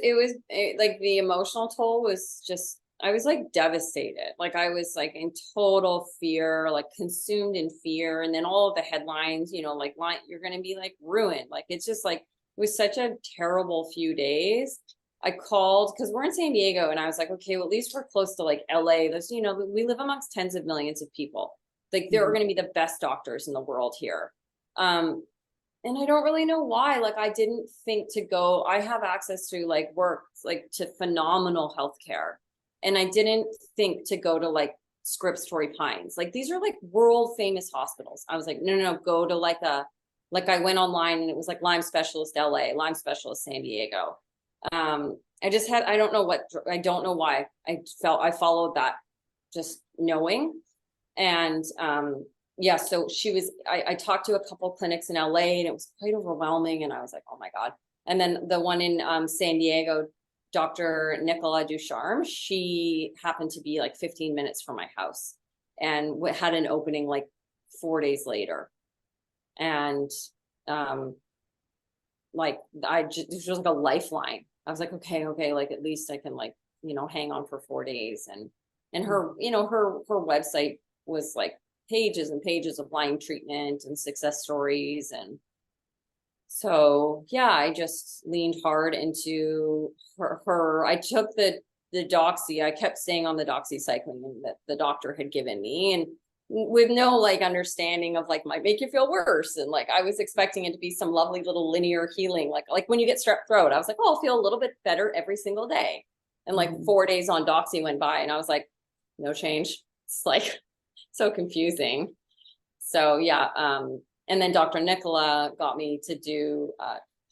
[SPEAKER 2] the emotional toll was just, I was like devastated. Like I was like in total fear, like consumed in fear. And then all of the headlines, like you're going to be like ruined. Like, it's just like, it was such a terrible few days. I called, because we're in San Diego, and I was like, okay, well, at least we're close to like LA. There's, we live amongst tens of millions of people. Like there are going to be the best doctors in the world here. And I don't really know why. Like, I didn't think to go. I have access to like work, like to phenomenal healthcare. And I didn't think to go to like Scripps Torrey Pines. Like, these are like world famous hospitals. I was like, no, go to like I went online and it was like Lyme Specialist LA, Lyme Specialist San Diego. I don't know why I followed that, just knowing. And, yeah, so I talked to a couple of clinics in LA, and it was quite overwhelming. And I was like, oh my God. And then the one in San Diego, Dr. Nicola Ducharme, she happened to be like 15 minutes from my house, and had an opening like 4 days later. And this was like a lifeline. I was like, okay, like at least I can like, hang on for 4 days. And her, her website was like pages and pages of Lyme treatment and success stories. And so, yeah, I just leaned hard into her. I took the doxy. I kept staying on the doxycycline that the doctor had given me, and with no like understanding of like might make you feel worse. And like I was expecting it to be some lovely little linear healing, like when you get strep throat. I was like, oh, I'll feel a little bit better every single day. And like 4 days on doxy went by, and I was like, no change. It's like so confusing. So yeah, and then Dr. Nicola got me to do,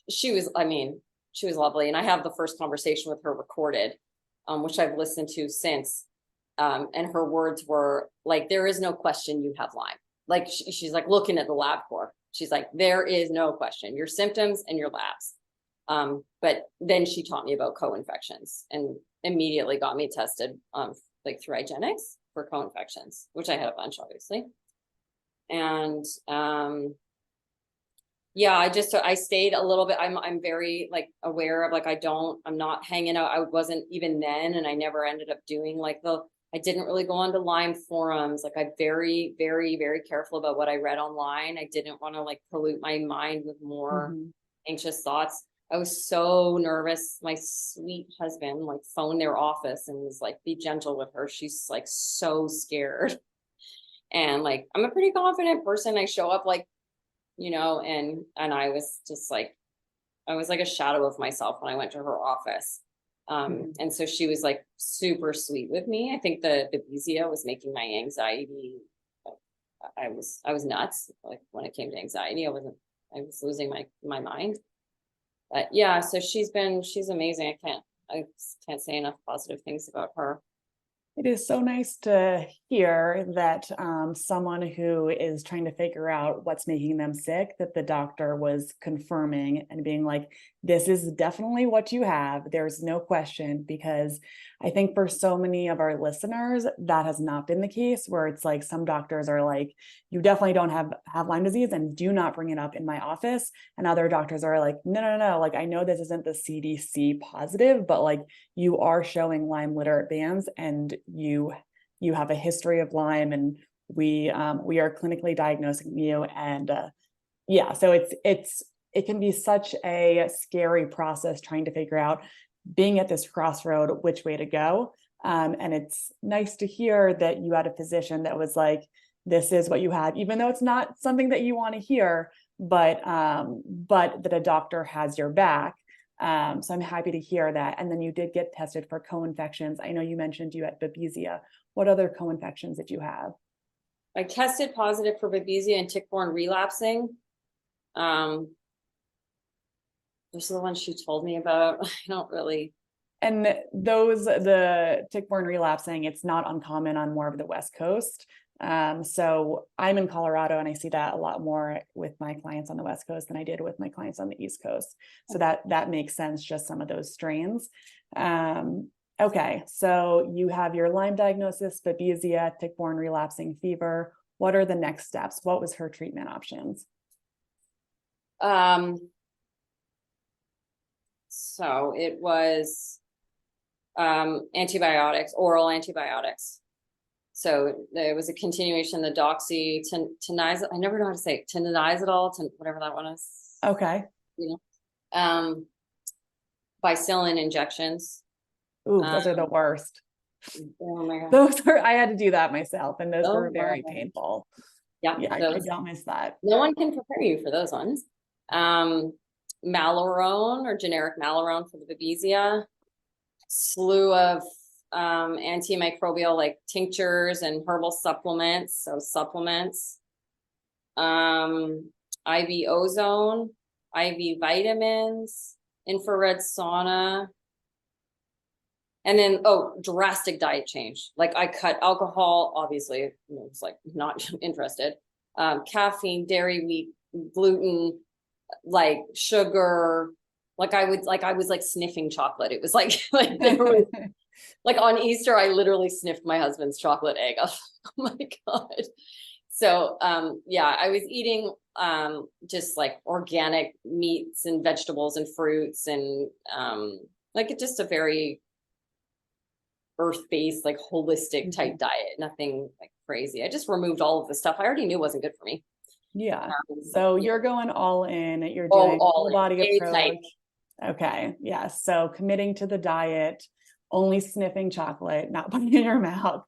[SPEAKER 2] she was lovely. And I have the first conversation with her recorded, which I've listened to since. And her words were like, there is no question you have Lyme. Like she's like looking at the LabCorp. She's like, there is no question, your symptoms and your labs. But then she taught me about co-infections and immediately got me tested, like through IGeneX for co-infections, which I had a bunch, obviously. And yeah, I stayed a little bit. I'm very like aware of like, I'm not hanging out. I wasn't even then. And I never ended up doing like I didn't really go onto Lyme forums. Like I'm very, very, very careful about what I read online. I didn't want to like pollute my mind with more anxious thoughts. I was so nervous. My sweet husband like phoned their office and was like, be gentle with her. She's like so scared. And like, I'm a pretty confident person. I show up like, and I was just like, I was like a shadow of myself when I went to her office. And so she was like super sweet with me. I think the Babesia was making my anxiety. I was nuts. Like when it came to anxiety, I was losing my mind. But yeah, so she's amazing. I can't say enough positive things about her.
[SPEAKER 3] It is so nice to hear that someone who is trying to figure out what's making them sick, that the doctor was confirming and being like, this is definitely what you have. There's no question, because I think for so many of our listeners, that has not been the case, where it's like some doctors are like, you definitely don't have Lyme disease and do not bring it up in my office. And other doctors are like, no. Like, I know this isn't the CDC positive, but like you are showing Lyme literate bands and you have a history of Lyme, and we are clinically diagnosing you. And so it can be such a scary process trying to figure out, being at this crossroad, which way to go. And it's nice to hear that you had a physician that was like, this is what you had, even though it's not something that you want to hear, but that a doctor has your back. So I'm happy to hear that. And then you did get tested for co-infections. I know you mentioned you had Babesia. What other co-infections did you have?
[SPEAKER 2] I tested positive for Babesia and tick-borne relapsing. Those are the ones she told me about. I don't really.
[SPEAKER 3] And the tick-borne relapsing, it's not uncommon on more of the West Coast. So I'm in Colorado, and I see that a lot more with my clients on the West Coast than I did with my clients on the East Coast. So that makes sense, just some of those strains. Okay, so you have your Lyme diagnosis, Babesia, tick-borne relapsing fever. What are the next steps? What was her treatment options?
[SPEAKER 2] So it was antibiotics, oral antibiotics. So there was a continuation of the doxy, tenizolol. I never know how to say it. Tenizolol, whatever that one is.
[SPEAKER 3] Okay.
[SPEAKER 2] Bicillin injections.
[SPEAKER 3] Ooh, those are the worst.
[SPEAKER 2] Oh my God.
[SPEAKER 3] I had to do that myself, and those were very painful.
[SPEAKER 2] Yeah,
[SPEAKER 3] I don't miss that.
[SPEAKER 2] No one can prepare you for those ones. Malarone, or generic Malarone for the Babesia. Slew of antimicrobial, like tinctures and herbal supplements. So supplements, IV ozone, IV vitamins, infrared sauna, and then drastic diet change. Like I cut alcohol, obviously. I was like not interested. Caffeine, dairy, wheat, gluten, like sugar. Like I was like sniffing chocolate. It was like there was, like on Easter, I literally sniffed my husband's chocolate egg. Oh my God. So I was eating just like organic meats and vegetables and fruits, and like just a very earth-based, like holistic type diet. Nothing like crazy. I just removed all of the stuff I already knew wasn't good for me.
[SPEAKER 3] Yeah. So you're going all in. You're doing all body approach. Okay. Yeah. So committing to the diet, only sniffing chocolate, not putting it in your mouth.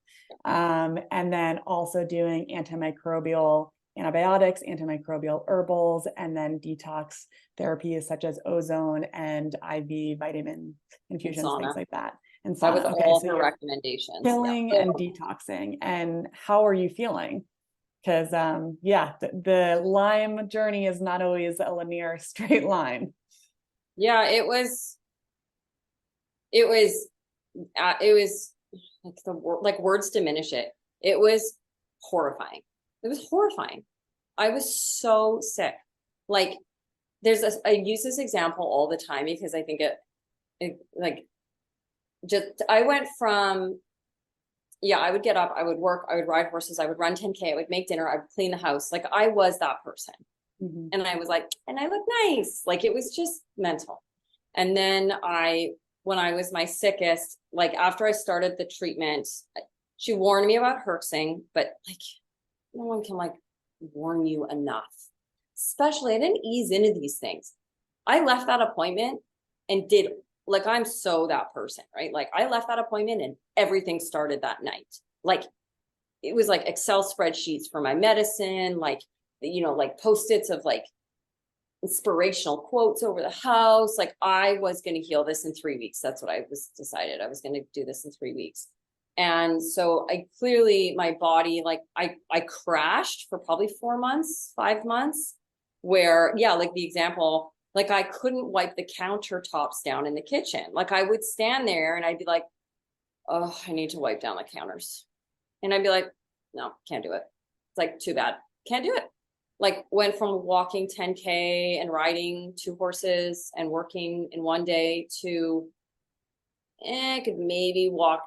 [SPEAKER 3] And then also doing antimicrobial antibiotics, antimicrobial herbals, and then detox therapies such as ozone and IV vitamin infusions, things like that. And
[SPEAKER 2] that was all her recommendations.
[SPEAKER 3] Killing and detoxing. And how are you feeling? Because the Lyme journey is not always a linear straight line.
[SPEAKER 2] Yeah, it was like words diminish it. It was horrifying. I was so sick. Like I use this example all the time because I think I went from, I would get up, I would work, I would ride horses, I would run 10K, I would make dinner, I would clean the house. Like I was that person. Mm-hmm. And I was like, and I look nice. Like it was just mental. And then when I was my sickest, like after I started the treatment, she warned me about herxing, but like no one can like warn you enough. Especially I didn't ease into these things. I left that appointment and did like, I'm so that person, right? Like I left that appointment and everything started that night. Like it was like Excel spreadsheets for my medicine, like, like Post-its of like inspirational quotes over the house. Like I was going to heal this in 3 weeks. That's what I was decided. I was going to do this in 3 weeks. And so I clearly, my body, like I crashed for probably 4 months, 5 months, where, yeah, like the example, like I couldn't wipe the countertops down in the kitchen. Like I would stand there and I'd be like, oh, I need to wipe down the counters. And I'd be like, no, can't do it. It's like, too bad. Can't do it. Like went from walking 10K and riding 2 horses and working in one day to, I could maybe walk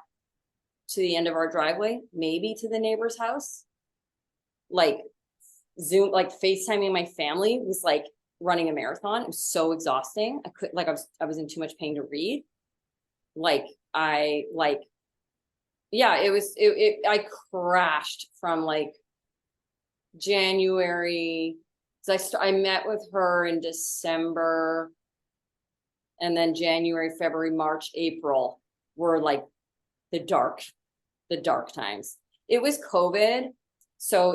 [SPEAKER 2] to the end of our driveway, maybe to the neighbor's house. Like Zoom, like FaceTiming my family was like running a marathon. It was so exhausting. I was in too much pain to read. I crashed from like January. So I met with her in December, and then January, February, March, April were like the dark times. It was COVID. So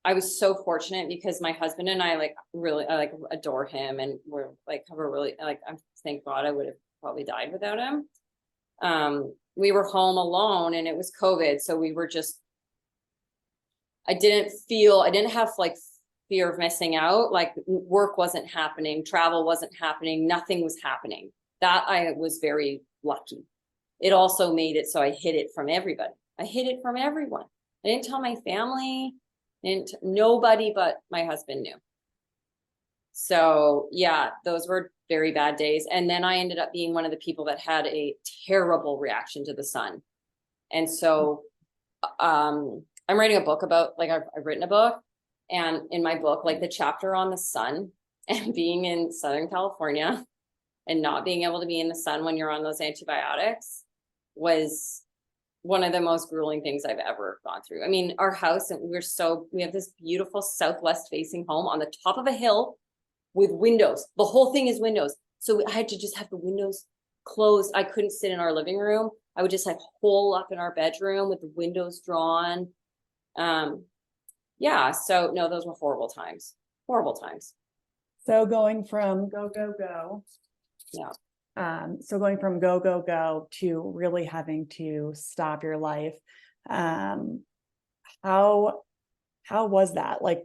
[SPEAKER 2] I was so fortunate because my husband and I I adore him, and we're like, have a really, like, thank God I would have probably died without him. We were home alone and it was COVID. So we were just, I didn't have like fear of missing out. Like work wasn't happening, travel wasn't happening, nothing was happening. That I was very lucky. It also made it so I hid it from everybody. I hid it from everyone. I didn't tell my family, nobody but my husband knew. So yeah, those were very bad days. And then I ended up being one of the people that had a terrible reaction to the sun. And so I'm writing a book about, like, I've written a book, and in my book, like the chapter on the sun and being in Southern California and not being able to be in the sun when you're on those antibiotics was one of the most grueling things I've ever gone through. I mean, our house, and we have this beautiful southwest facing home on the top of a hill with windows. The whole thing is windows. So I had to just have the windows closed. I couldn't sit in our living room. I would just like hole up in our bedroom with the windows drawn. Yeah. So no, those were horrible times.
[SPEAKER 3] So going from go, go, go.
[SPEAKER 2] Yeah.
[SPEAKER 3] So going from go, go, go to really having to stop your life. How was that? Like,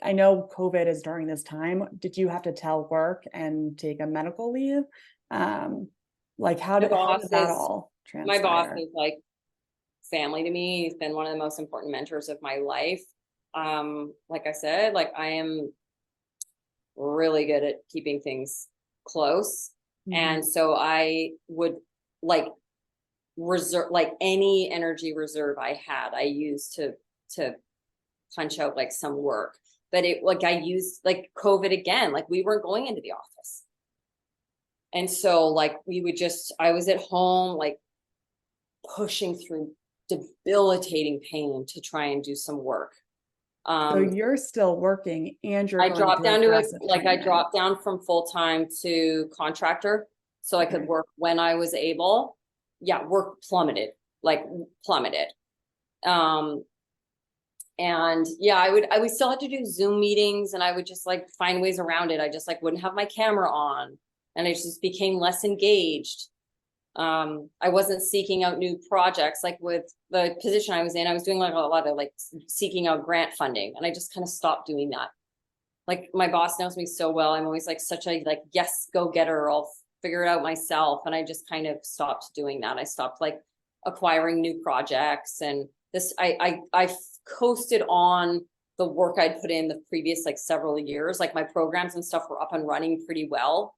[SPEAKER 3] I know COVID is during this time. Did you have to tell work and take a medical leave? Like how did that all transpire?
[SPEAKER 2] My boss is like family to me. He's been one of the most important mentors of my life. Like I said, like I am really good at keeping things close. Mm-hmm. And so I would like reserve, like any energy reserve I had, I used to punch out like some work. But I used like COVID again, like we weren't going into the office. And so like I was at home, like pushing through debilitating pain to try and do some work.
[SPEAKER 3] So you're still working and
[SPEAKER 2] I dropped down from full-time to contractor so I could work when I was able. Yeah, work plummeted. And yeah, I would still have to do Zoom meetings, and I would just like find ways around it. I just like wouldn't have my camera on, and I just became less engaged. I wasn't seeking out new projects. Like with the position I was in, I was doing like a lot of like seeking out grant funding, and I just kind of stopped doing that. Like my boss knows me so well. I'm always like such a like, yes, go getter. I'll figure it out myself. And I just kind of stopped doing that. I stopped like acquiring new projects, and I coasted on the work I'd put in the previous like several years. Like my programs and stuff were up and running pretty well.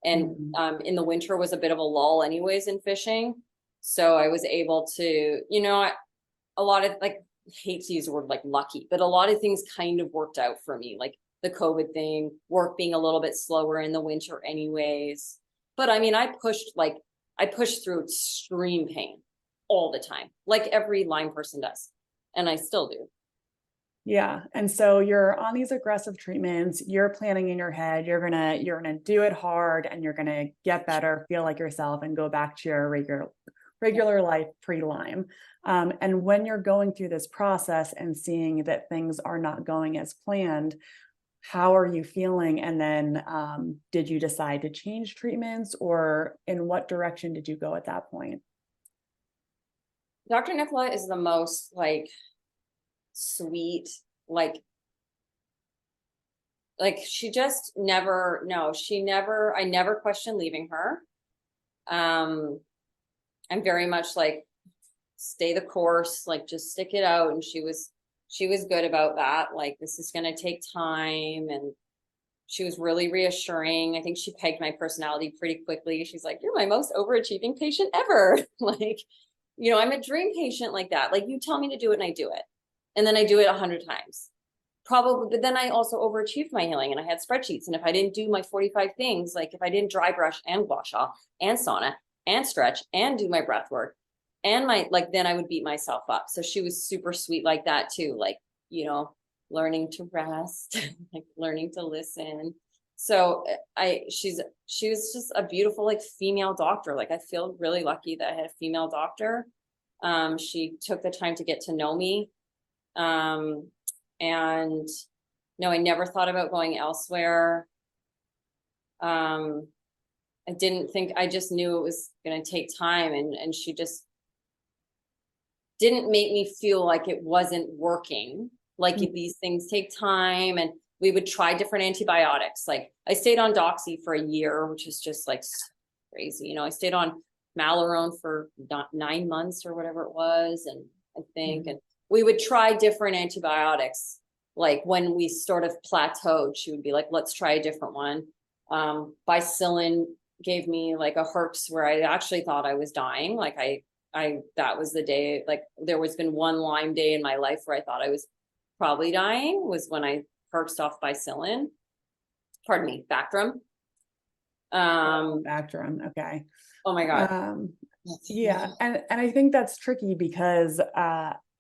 [SPEAKER 2] And in the winter was a bit of a lull anyways in fishing. So I was able to, a lot of like, hate to use the word like lucky, but a lot of things kind of worked out for me. Like the COVID thing, work being a little bit slower in the winter anyways. But I mean, I pushed through extreme pain all the time, like every Lyme person does. And I still do.
[SPEAKER 3] Yeah. And so you're on these aggressive treatments, you're planning in your head, you're going to do it hard, and you're going to get better, feel like yourself, and go back to your regular life pre-Lyme. And when you're going through this process and seeing that things are not going as planned, how are you feeling? And then did you decide to change treatments, or in what direction did you go at that point?
[SPEAKER 2] Dr. Nicola is the most like sweet, like she just never, no, I never questioned leaving her. I'm very much like, stay the course, like just stick it out. And she was good about that. Like, this is going to take time. And she was really reassuring. I think she pegged my personality pretty quickly. She's like, you're my most overachieving patient ever. Like, you know, I'm a dream patient like that. Like, you tell me to do it and I do it. And then I do it 100 times. Probably, but then I also overachieved my healing, and I had spreadsheets. And if I didn't do my 45 things, like if I didn't dry brush and gua sha and sauna and stretch and do my breath work and then I would beat myself up. So she was super sweet like that too. Like, you know, learning to rest, like learning to listen. So she was just a beautiful, like, female doctor. Like, I feel really lucky that I had a female doctor. She took the time to get to know me. And no, I never thought about going elsewhere. I just knew it was going to take time, and she just didn't make me feel like it wasn't working. Like, these things take time, and we would try different antibiotics. Like, I stayed on Doxy for a year, which is just like crazy. You know, I stayed on Malarone for 9 months or whatever it was. And I think, and we would try different antibiotics. Like, when we sort of plateaued, she would be like, let's try a different one. Bicillin gave me like a herx where I actually thought I was dying. Like, that was the day, like, there was been one Lyme day in my life where I thought I was probably dying, was when I herxed off Bactrim.
[SPEAKER 3] Bactrim, okay.
[SPEAKER 2] Oh my God.
[SPEAKER 3] Yeah, and I think that's tricky because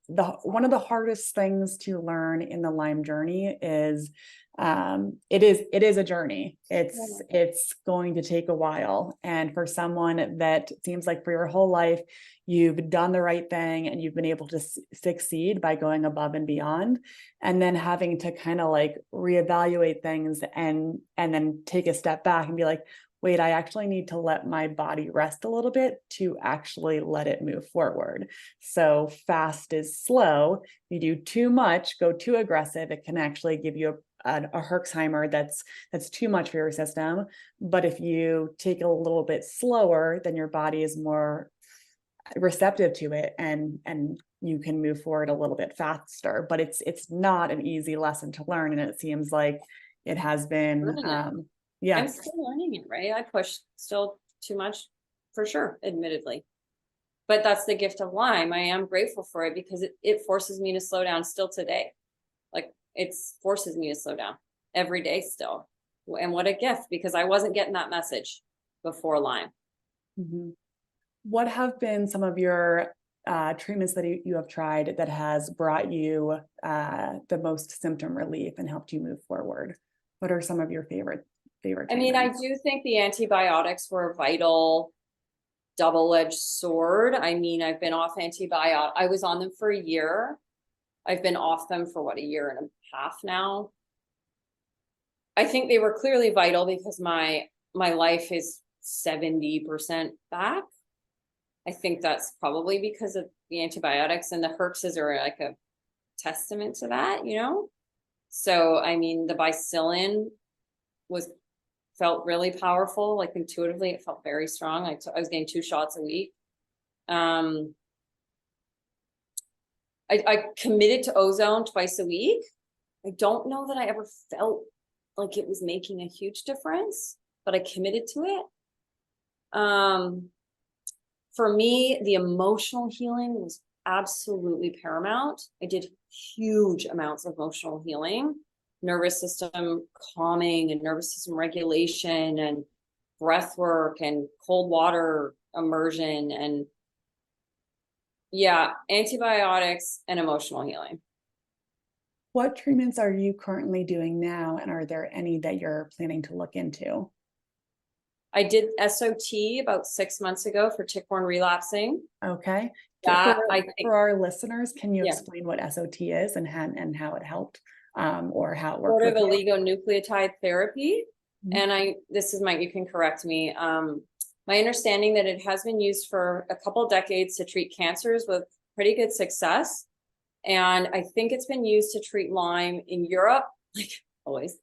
[SPEAKER 3] one of the hardest things to learn in the Lyme journey is it is a journey. It's going to take a while. And for someone that seems like for your whole life, you've done the right thing and you've been able to succeed by going above and beyond, and then having to kind of like reevaluate things and then take a step back and be like, wait, I actually need to let my body rest a little bit to actually let it move forward. So fast is slow. If you do too much, go too aggressive, it can actually give you a Herxheimer that's too much for your system. But if you take it a little bit slower, then your body is more receptive to it, and you can move forward a little bit faster. But it's not an easy lesson to learn, and it seems like it has been. Yeah,
[SPEAKER 2] I'm still learning it, right? I push still too much, for sure, admittedly. But that's the gift of Lyme. I am grateful for it because it forces me to slow down still today. Like, it forces me to slow down every day still. And what a gift, because I wasn't getting that message before Lyme.
[SPEAKER 3] What have been some of your treatments that you have tried that has brought you the most symptom relief and helped you move forward? What are some of your favorite treatments?
[SPEAKER 2] I mean, I do think the antibiotics were a vital double-edged sword. I mean, I've been off antibiotics. I was on them for a year. I've been off them for a year and a half now. I think they were clearly vital because my life is 70% back. I think that's probably because of the antibiotics, and the herxes are like a testament to that, you know? So, I mean, the Bicillin felt really powerful. Like, intuitively, it felt very strong. I was getting 2 shots a week. I committed to ozone twice a week. I don't know that I ever felt like it was making a huge difference, but I committed to it. For me, the emotional healing was absolutely paramount. I did huge amounts of emotional healing, nervous system calming and nervous system regulation and breath work and cold water immersion, and antibiotics and emotional healing.
[SPEAKER 3] What treatments are you currently doing now, and are there any that you're planning to look into?
[SPEAKER 2] I did SOT about 6 months ago for tick-borne relapsing.
[SPEAKER 3] Okay.
[SPEAKER 2] That
[SPEAKER 3] For,
[SPEAKER 2] I think,
[SPEAKER 3] for our listeners, can you
[SPEAKER 2] yeah,
[SPEAKER 3] explain what SOT is and how it helped, or how it worked
[SPEAKER 2] sort of
[SPEAKER 3] with you?
[SPEAKER 2] oligonucleotide therapy.
[SPEAKER 3] Mhm.
[SPEAKER 2] And this is you can correct me. My understanding that it has been used for a couple decades to treat cancers with pretty good success. And I think it's been used to treat Lyme in Europe, like always,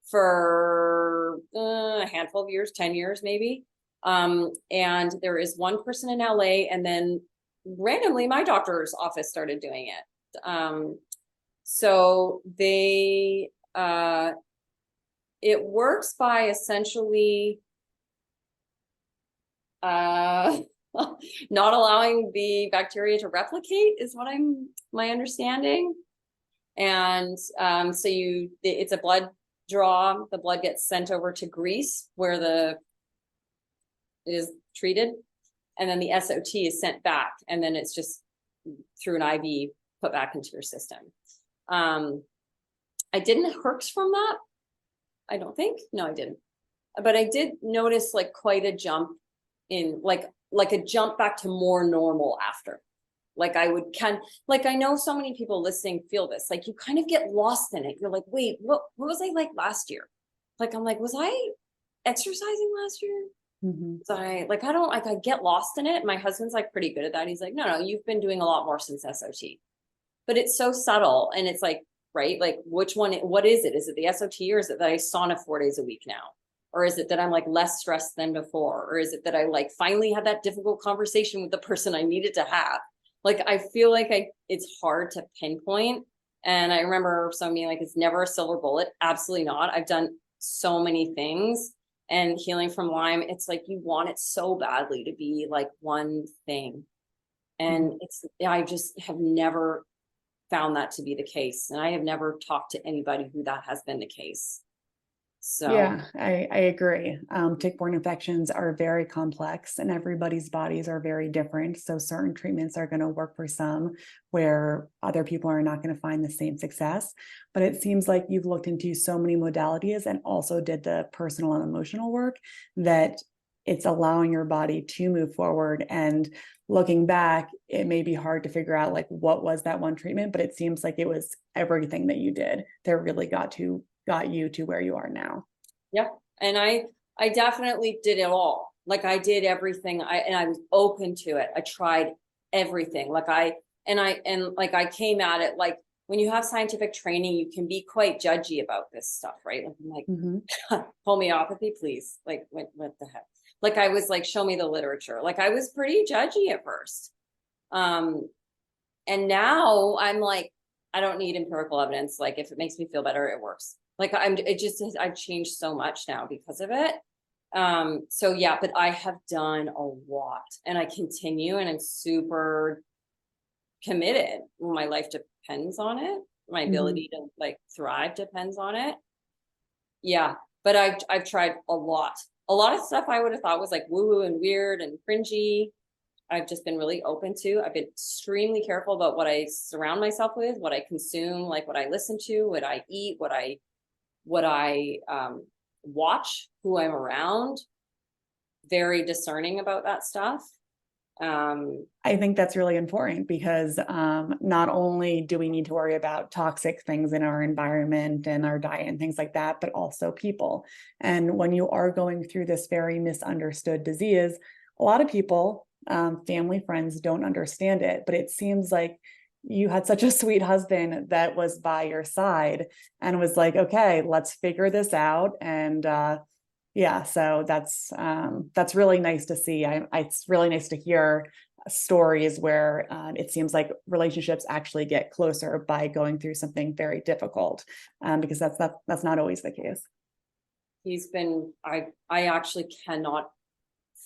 [SPEAKER 2] for a handful of years, 10 years maybe. And there is one person in LA, and then randomly my doctor's office started doing it. So it works by essentially not allowing the bacteria to replicate is what my understanding. And so it's a blood draw. The blood gets sent over to Greece where it is treated, and then the SOT is sent back, and then it's just through an IV put back into your system. I didn't herx from that. I don't think. No, I didn't. But I did notice like quite a jump in like a jump back to more normal after. Like I know so many people listening feel this, like you kind of get lost in it. You're like, wait, what was I like last year? Like, I'm like, was I exercising last year?
[SPEAKER 3] Mhm.
[SPEAKER 2] Was I get lost in it. My husband's like pretty good at that. He's like, no, you've been doing a lot more since SOT, but it's so subtle. And it's like, right, like which one, what is it? Is it the SOT, or is it that I sauna 4 days a week now? Or is it that I'm like less stressed than before? Or is it that I like finally had that difficult conversation with the person I needed to have? Like, I feel like it's hard to pinpoint. And I remember someone being like, it's never a silver bullet. Absolutely not. I've done so many things, and healing from Lyme, it's like, you want it so badly to be like one thing. And I just have never found that to be the case. And I have never talked to anybody who that has been the case. So
[SPEAKER 3] Yeah, I agree. Tick-borne infections are very complex and everybody's bodies are very different. So certain treatments are going to work for some where other people are not going to find the same success. But it seems like you've looked into so many modalities and also did the personal and emotional work that it's allowing your body to move forward. And looking back, it may be hard to figure out like what was that one treatment, but it seems like it was everything that you did that really got you to where you are now.
[SPEAKER 2] Yep. And I definitely did it all. Like I did everything. I was open to it. I tried everything. I came at it like, when you have scientific training, you can be quite judgy about this stuff, right? Like, I'm like, homeopathy, please. Like, what the heck? Like, I was like, show me the literature. Like, I was pretty judgy at first. And now I'm like, I don't need empirical evidence. Like, if it makes me feel better, it works. Like, I've changed so much now because of it. So yeah, but I have done a lot, and I continue, and I'm super committed. My life depends on it. My ability to like thrive depends on it. Yeah, but I've tried a lot of stuff I would have thought was like woo woo and weird and cringy. I've just been really open to. I've been extremely careful about what I surround myself with, what I consume, like what I listen to, what I eat, what I watch, who I'm around. Very discerning about that stuff.
[SPEAKER 3] I think that's really important because not only do we need to worry about toxic things in our environment and our diet and things like that, but also people. And when you are going through this very misunderstood disease, a lot of people, family, friends don't understand it, but it seems like you had such a sweet husband that was by your side and was like, okay, let's figure this out. And yeah, so that's really nice to see. It's really nice to hear stories where it seems like relationships actually get closer by going through something very difficult, because that's not always the case.
[SPEAKER 2] He's been, I actually cannot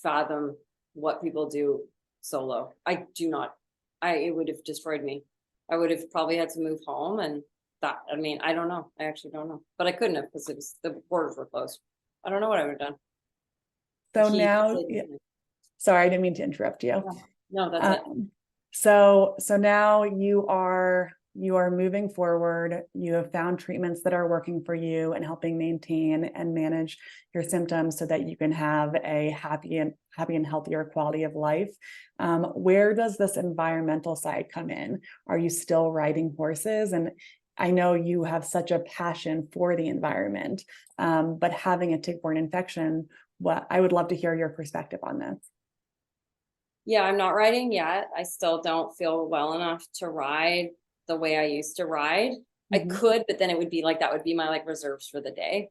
[SPEAKER 2] fathom what people do solo. I do not. It would have destroyed me. I would have probably had to move home, and that, I mean, I don't know. I actually don't know, but I couldn't have because the borders were closed. I don't know what I would have done.
[SPEAKER 3] So now, sorry, I didn't mean to interrupt you.
[SPEAKER 2] No, that's it.
[SPEAKER 3] So now you are you are moving forward. You have found treatments that are working for you and helping maintain and manage your symptoms so that you can have a happy and healthier quality of life. Where does this environmental side come in? Are you still riding horses? And I know you have such a passion for the environment, but having a tick-borne infection, I would love to hear your perspective on this.
[SPEAKER 2] Yeah, I'm not riding yet. I still don't feel well enough to ride the way I used to ride. I could, but then it would be like, that would be my like reserves for the day.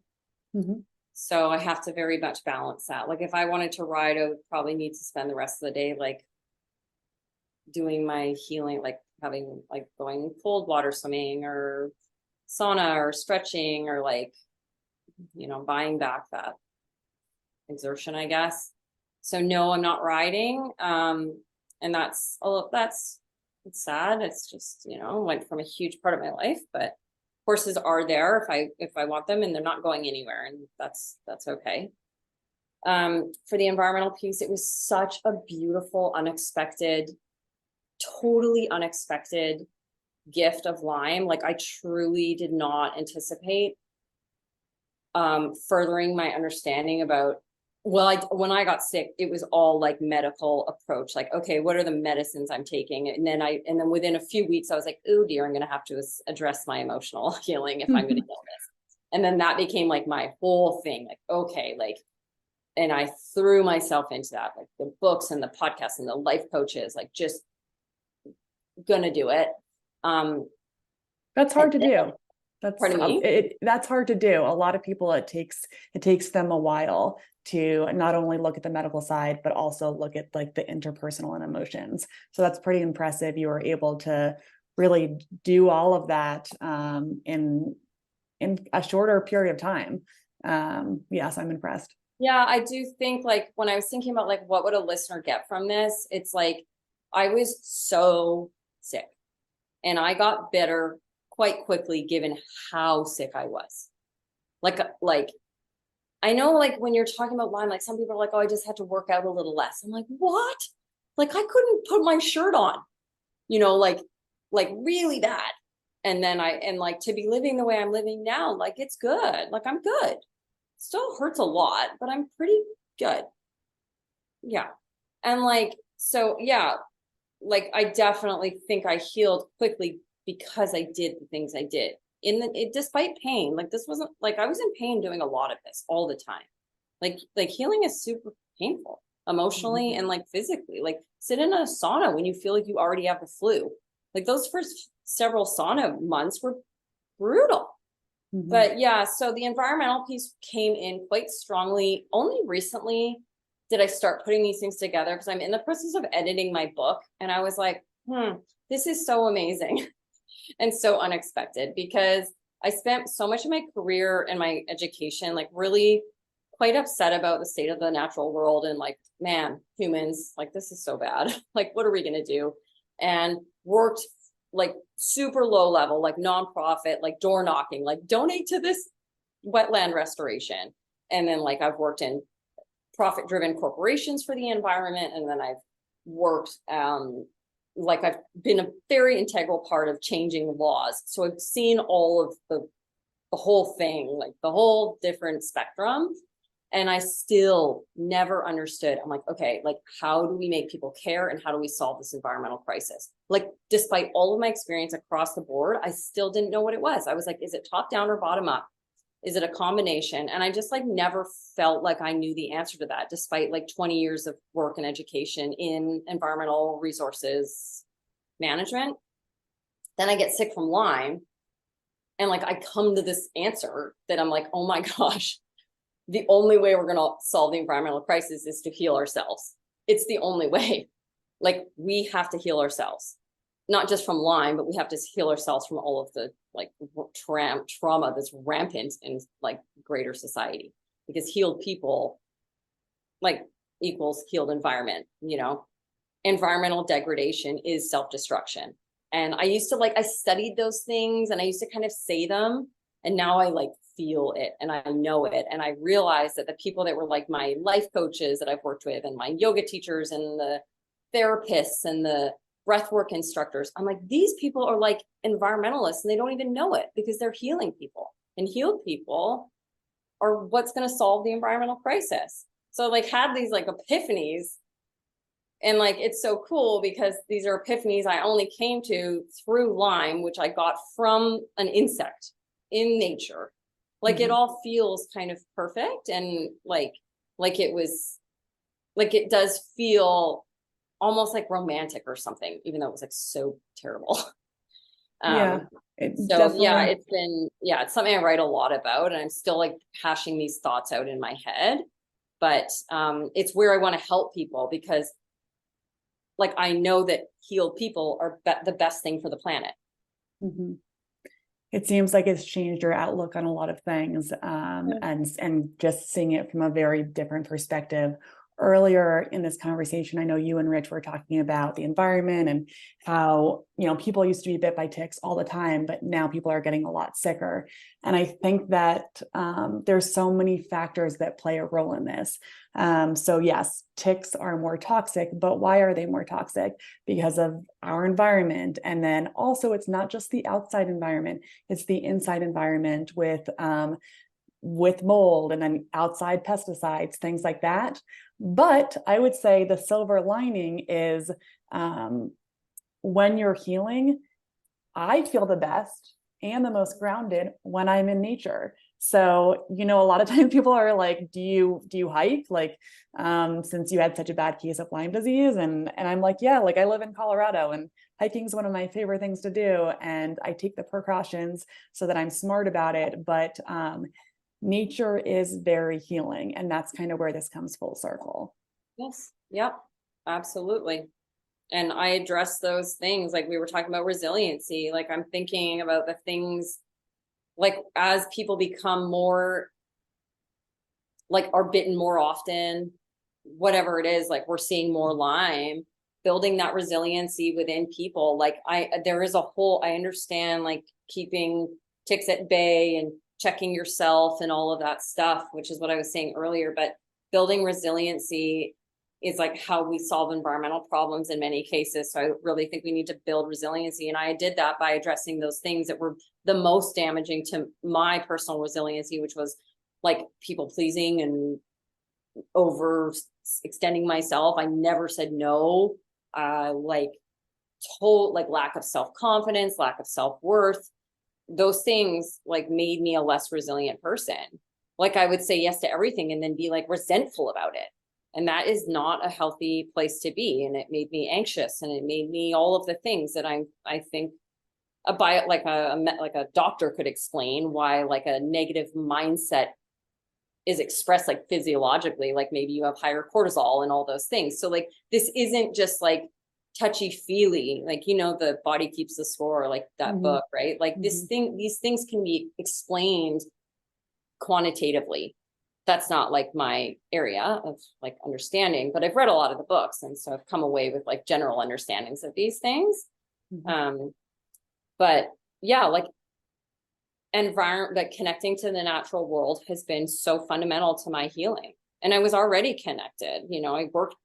[SPEAKER 2] So I have to very much balance that. Like if I wanted to ride, I would probably need to spend the rest of the day like doing my healing, like having like going cold water swimming or sauna or stretching or like, you know, buying back that exertion, I guess. So no, I'm not riding. And that's it's sad. It's just, you know, went from a huge part of my life, but horses are there if I want them, and they're not going anywhere, and that's okay. For the environmental piece, it was such a beautiful, unexpected, totally unexpected gift of Lyme. Like I truly did not anticipate furthering my understanding about, when I got sick, it was all like medical approach. Like, okay, what are the medicines I'm taking? And then within a few weeks, I was like, oh dear, I'm going to have to address my emotional healing if I'm going to heal this. And then that became like my whole thing. Like, okay, like, and I threw myself into that, like the books and the podcasts and the life coaches, like just gonna do it.
[SPEAKER 3] That's hard to do.
[SPEAKER 2] Pardon me?
[SPEAKER 3] That's hard to do. A lot of people, it takes them a while to not only look at the medical side, but also look at like the interpersonal and emotions. So that's pretty impressive. You were able to really do all of that in a shorter period of time. Yes, I'm impressed.
[SPEAKER 2] Yeah, I do think like when I was thinking about like what would a listener get from this, it's like I was so sick and I got better quite quickly given how sick I was. Like I know like when you're talking about Lyme, like some people are like, oh, I just had to work out a little less. I'm like, what? Like I couldn't put my shirt on, you know, like really bad. And then like to be living the way I'm living now, like it's good. Like I'm good. Still hurts a lot, but I'm pretty good. Yeah. And like, so yeah, like I definitely think I healed quickly because I did the things I did despite pain. Like this wasn't like I was in pain doing a lot of this all the time. Like healing is super painful emotionally and like physically. Like sit in a sauna when you feel like you already have the flu. Like those first several sauna months were brutal. But yeah, so the environmental piece came in quite strongly. Only recently did I start putting these things together because I'm in the process of editing my book. And I was like, this is so amazing and so unexpected because I spent so much of my career and my education, like really quite upset about the state of the natural world. And like, man, humans, like, this is so bad. Like, what are we going to do? And worked like super low level, like nonprofit, like door knocking, like donate to this wetland restoration. And then like I've worked in profit driven corporations for the environment. And then I've worked, like I've been a very integral part of changing laws. So I've seen all of the whole thing, like the whole different spectrum. And I still never understood. I'm like, okay, like how do we make people care and how do we solve this environmental crisis? Like, despite all of my experience across the board, I still didn't know what it was. I was like, is it top down or bottom up? Is it a combination? And I just like never felt like I knew the answer to that, despite like 20 years of work and education in environmental resources management. Then I get sick from Lyme. And like, I come to this answer that I'm like, oh my gosh, the only way we're going to solve the environmental crisis is to heal ourselves. It's the only way. Like we have to heal ourselves, not just from Lyme, but we have to heal ourselves from all of the like trauma that's rampant in like greater society, because healed people like equals healed environment, you know. Environmental degradation is self-destruction. And I used to like, I studied those things and I used to kind of say them. And now I like feel it and I know it. And I realized that the people that were like my life coaches that I've worked with and my yoga teachers and the therapists and the breathwork instructors. I'm like, these people are like environmentalists and they don't even know it because they're healing people, and healed people are what's going to solve the environmental crisis. So like had these like epiphanies, and like it's so cool because these are epiphanies I only came to through Lyme, which I got from an insect in nature. Like it all feels kind of perfect, and like it was like, it does feel almost like romantic or something, even though it was like so terrible.
[SPEAKER 3] Yeah,
[SPEAKER 2] So yeah, it's something I write a lot about, and I'm still like hashing these thoughts out in my head. But it's where I want to help people, because like I know that healed people are the best thing for the planet.
[SPEAKER 3] Mm-hmm. It seems like it's changed your outlook on a lot of things, and just seeing it from a very different perspective. Earlier in this conversation, I know you and Rich were talking about the environment and how, people used to be bit by ticks all the time, but now people are getting a lot sicker. And I think that there's so many factors that play a role in this. So yes, ticks are more toxic, but why are they more toxic? Because of our environment. And then also, it's not just the outside environment, it's the inside environment with mold, and then outside pesticides, things like that. But I would say the silver lining is when you're healing, I feel the best and the most grounded when I'm in nature. So, a lot of times people are like, do you hike? Like, since you had such a bad case of Lyme disease. And I'm like, yeah, like I live in Colorado and hiking is one of my favorite things to do. And I take the precautions so that I'm smart about it. But nature is very healing. And that's kind of where this comes full circle.
[SPEAKER 2] Yes. Yep. Absolutely. And I address those things. Like we were talking about resiliency. Like I'm thinking about the things, like as people become more, like are bitten more often, whatever it is, like we're seeing more Lyme, building that resiliency within people. Like there is a whole, I understand like keeping ticks at bay and checking yourself and all of that stuff, which is what I was saying earlier, but building resiliency is like how we solve environmental problems in many cases. So I really think we need to build resiliency. And I did that by addressing those things that were the most damaging to my personal resiliency, which was like people pleasing and over extending myself. I never said no. Like lack of self-confidence, lack of self-worth. Those things like made me a less resilient person. Like I would say yes to everything and then be like resentful about it. And that is not a healthy place to be. And it made me anxious, and it made me all of the things that I think like a doctor could explain why like a negative mindset is expressed like physiologically, like maybe you have higher cortisol and all those things. So like this isn't just like touchy feely, like the body keeps the score, like that book, right? Like these things can be explained quantitatively. That's not like my area of like understanding, but I've read a lot of the books, and so I've come away with like general understandings of these things. But yeah, like like connecting to the natural world has been so fundamental to my healing. And I was already connected, I worked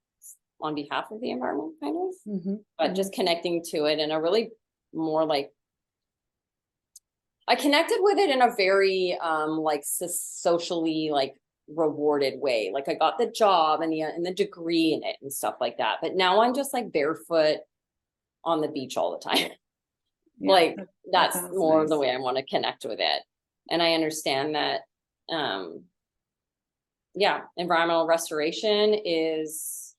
[SPEAKER 2] on behalf of the environment kind of, but just connecting to it in a really more like, I connected with it in a very like socially like rewarded way. Like I got the job and the degree in it and stuff like that. But now I'm just like barefoot on the beach all the time. Yeah, like that's more nice. The way I want to connect with it. And I understand that environmental restoration is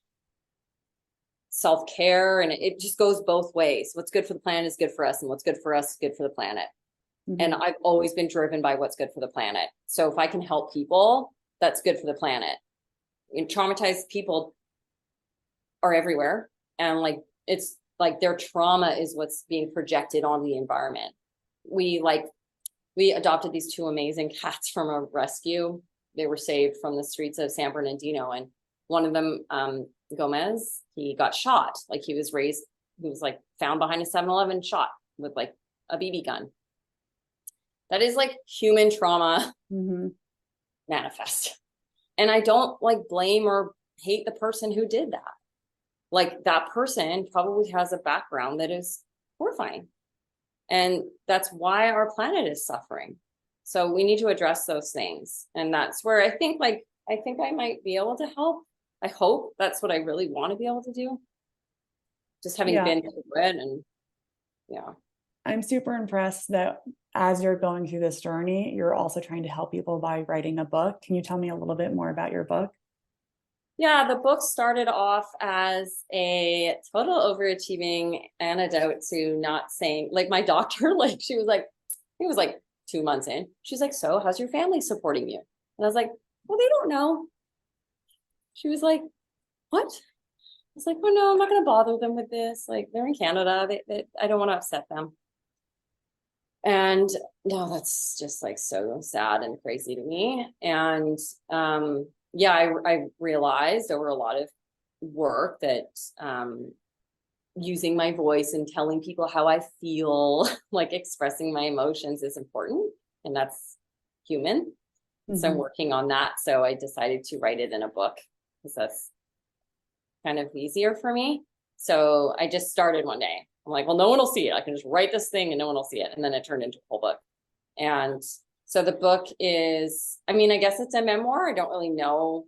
[SPEAKER 2] self-care, and it just goes both ways. What's good for the planet is good for us, and what's good for us is good for the planet. And I've always been driven by what's good for the planet. So if I can help people, that's good for the planet. And traumatized people are everywhere, and like it's like their trauma is what's being projected on the environment. We adopted these two amazing cats from a rescue. They were saved from the streets of San Bernardino, and one of them, Gomez, he got shot. Like he was like found behind a 7-Eleven, shot with like a BB gun. That is like human trauma manifest. And I don't like blame or hate the person who did that. like that person probably has a background that is horrifying. And that's why our planet is suffering. So we need to address those things. And that's where I think I might be able to help. I hope that's what I really want to be able to do. Just having been through it, and yeah.
[SPEAKER 3] I'm super impressed that as you're going through this journey, you're also trying to help people by writing a book. Can you tell me a little bit more about your book?
[SPEAKER 2] Yeah, the book started off as a total overachieving antidote to not saying, like my doctor, like she was like, it was like 2 months in. She's like, so how's your family supporting you? And I was like, well, they don't know. She was like, what? I was like, oh no, I'm not going to bother them with this. Like they're in Canada. I don't want to upset them. And no, that's just like so sad and crazy to me. And yeah, I realized over a lot of work that using my voice and telling people how I feel, like expressing my emotions is important, and that's human. So I'm working on that. So I decided to write it in a book because that's kind of easier for me. So I just started one day. I'm like, well, no one will see it. I can just write this thing and no one will see it. And then it turned into a whole book. And so the book is, I mean, I guess it's a memoir. I don't really know.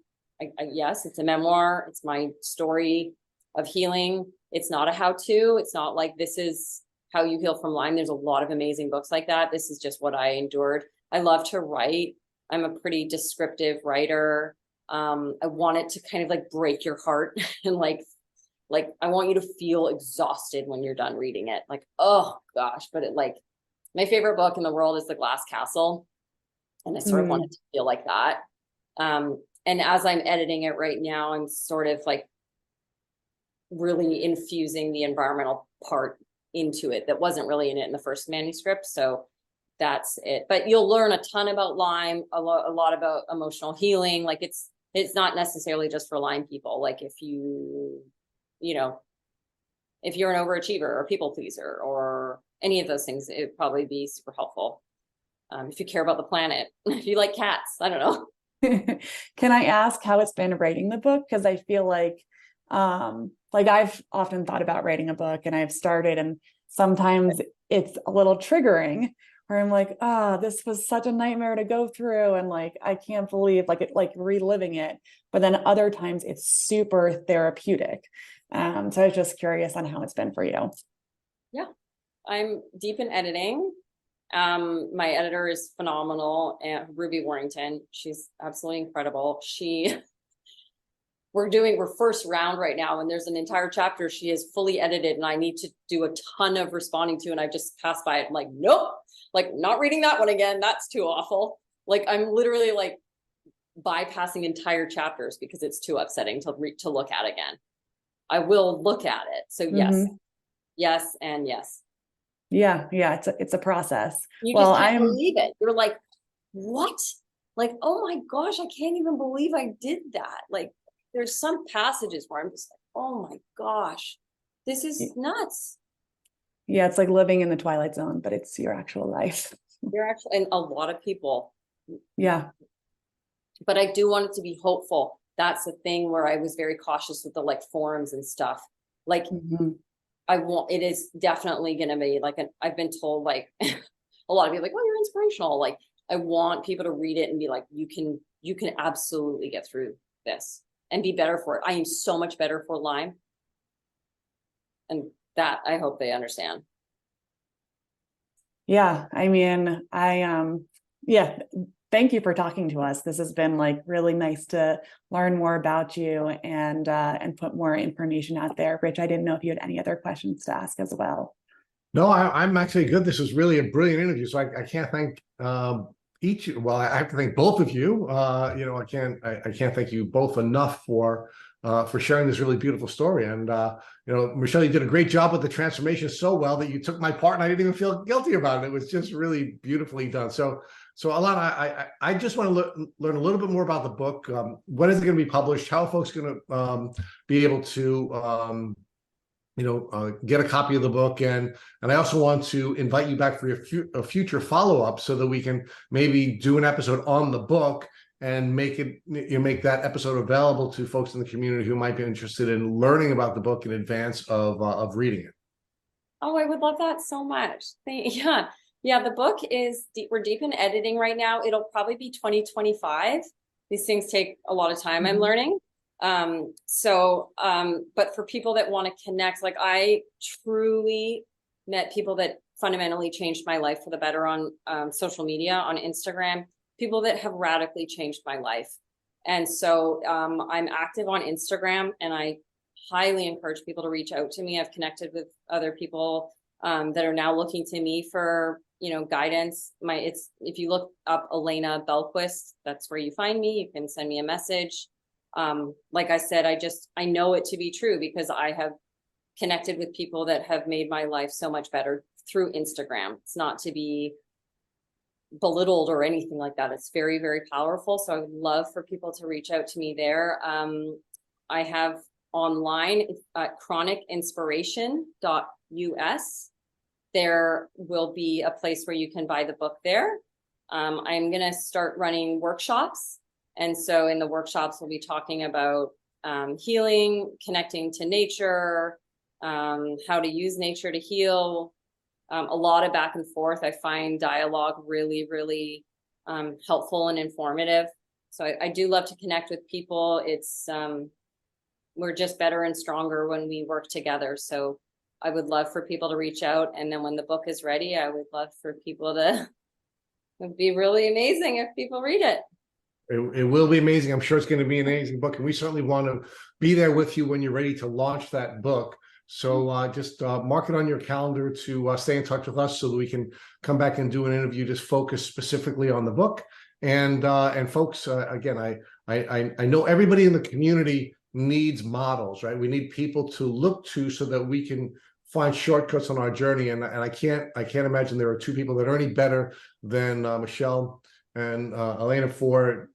[SPEAKER 2] Yes, it's a memoir. It's my story of healing. It's not a how-to. It's not like this is how you heal from Lyme. There's a lot of amazing books like that. This is just what I endured. I love to write. I'm a pretty descriptive writer. I want it to kind of like break your heart and like I want you to feel exhausted when you're done reading it. Like, oh gosh, but it like my favorite book in the world is The Glass Castle. And I sort of want it to feel like that. And as I'm editing it right now, I'm sort of like really infusing the environmental part into it that wasn't really in it in the first manuscript. So that's it. But you'll learn a ton about Lyme, a lot about emotional healing. Like it's not necessarily just for Lyme people. Like if you know, if you're an overachiever or people pleaser or any of those things, it'd probably be super helpful. If you care about the planet, if you like cats, I don't know.
[SPEAKER 3] Can I ask how it's been writing the book? Because I feel like I've often thought about writing a book and I've started, and sometimes it's a little triggering where I'm like, this was such a nightmare to go through. And like, I can't believe like reliving it. But then other times it's super therapeutic. So I was just curious on how it's been for you. Yeah.
[SPEAKER 2] I'm deep in editing. My editor is phenomenal, and Ruby Warrington. She's absolutely incredible. We're first round right now, and there's an entire chapter she has fully edited, and I need to do a ton of responding to, and I just passed by it. I'm like, nope, like not reading that one again. That's too awful. Like I'm literally like bypassing entire chapters because it's too upsetting to look at again. I will look at it. So yes, and yes.
[SPEAKER 3] Yeah. It's a process.
[SPEAKER 2] You just can't believe it. You're like, what? Like, oh my gosh, I can't even believe I did that. Like, there's some passages where I'm just like, oh my gosh, this is nuts.
[SPEAKER 3] Yeah, it's like living in the Twilight Zone, but it's your actual life.
[SPEAKER 2] And a lot of people.
[SPEAKER 3] Yeah.
[SPEAKER 2] But I do want it to be hopeful. That's the thing where I was very cautious with the like forums and stuff. Like, it is definitely going to be like, I've been told like a lot of people like, oh, you're inspirational. Like, I want people to read it and be like, you can absolutely get through this and be better for it. I am so much better for Lyme. And that I hope they understand.
[SPEAKER 3] Yeah. I mean, thank you for talking to us. This has been like really nice to learn more about you and put more information out there. Rich, I didn't know if you had any other questions to ask as well.
[SPEAKER 1] No, I'm actually good. This was really a brilliant interview. So I can't thank well, I have to thank both of you. I can't thank you both enough for sharing this really beautiful story. And Michelle, you did a great job with the transformation so well that you took my part and I didn't even feel guilty about it. It was just really beautifully done. So Alayna, I just want to learn a little bit more about the book. When is it going to be published? How are folks going to be able to get a copy of the book? And I also want to invite you back for a future follow-up so that we can maybe do an episode on the book and make that episode available to folks in the community who might be interested in learning about the book in advance of reading it.
[SPEAKER 2] Oh, I would love that so much. Yeah, the book is deep. We're deep in editing right now. It'll probably be 2025. These things take a lot of time, I'm learning. But for people that want to connect, like I truly met people that fundamentally changed my life for the better on social media, on Instagram, people that have radically changed my life. And so I'm active on Instagram, and I highly encourage people to reach out to me. I've connected with other people that are now looking to me for, guidance. If you look up Alayna Bellquist, that's where you find me. You can send me a message. Like I said, I know it to be true because I have connected with people that have made my life so much better through Instagram. It's not to be belittled or anything like that. It's very, very powerful. So I would love for people to reach out to me there. I have online at chronicinspiration.us. There will be a place where you can buy the book there. I'm going to start running workshops. And so in the workshops, we'll be talking about healing, connecting to nature, how to use nature to heal, a lot of back and forth. I find dialogue really, really helpful and informative. So I do love to connect with people. We're just better and stronger when we work together. So I would love for people to reach out. And then when the book is ready, I would love for people to, it would be really amazing if people read it.
[SPEAKER 1] It will be amazing. I'm sure it's going to be an amazing book. And we certainly want to be there with you when you're ready to launch that book. So just mark it on your calendar to stay in touch with us so that we can come back and do an interview just focused specifically on the book. And folks, again, I know everybody in the community needs models, right? We need people to look to so that we can find shortcuts on our journey. And I can't imagine there are two people that are any better than Michelle and Alayna for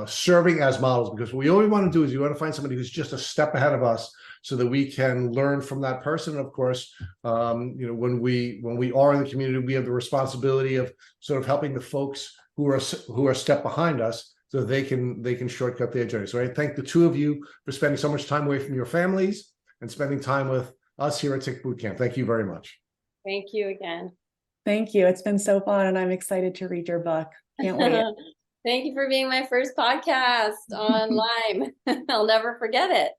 [SPEAKER 1] serving as models, because what we always want to do is you want to find somebody who's just a step ahead of us so that we can learn from that person. And of course, when we are in the community, we have the responsibility of sort of helping the folks who are a step behind us so they can shortcut their journey. So I thank the two of you for spending so much time away from your families and spending time with us here at Tick Bootcamp. Thank you very much.
[SPEAKER 2] Thank you again.
[SPEAKER 3] Thank you. It's been so fun, and I'm excited to read your book. Can't wait.
[SPEAKER 2] Thank you for being my first podcast on Lyme. I'll never forget it.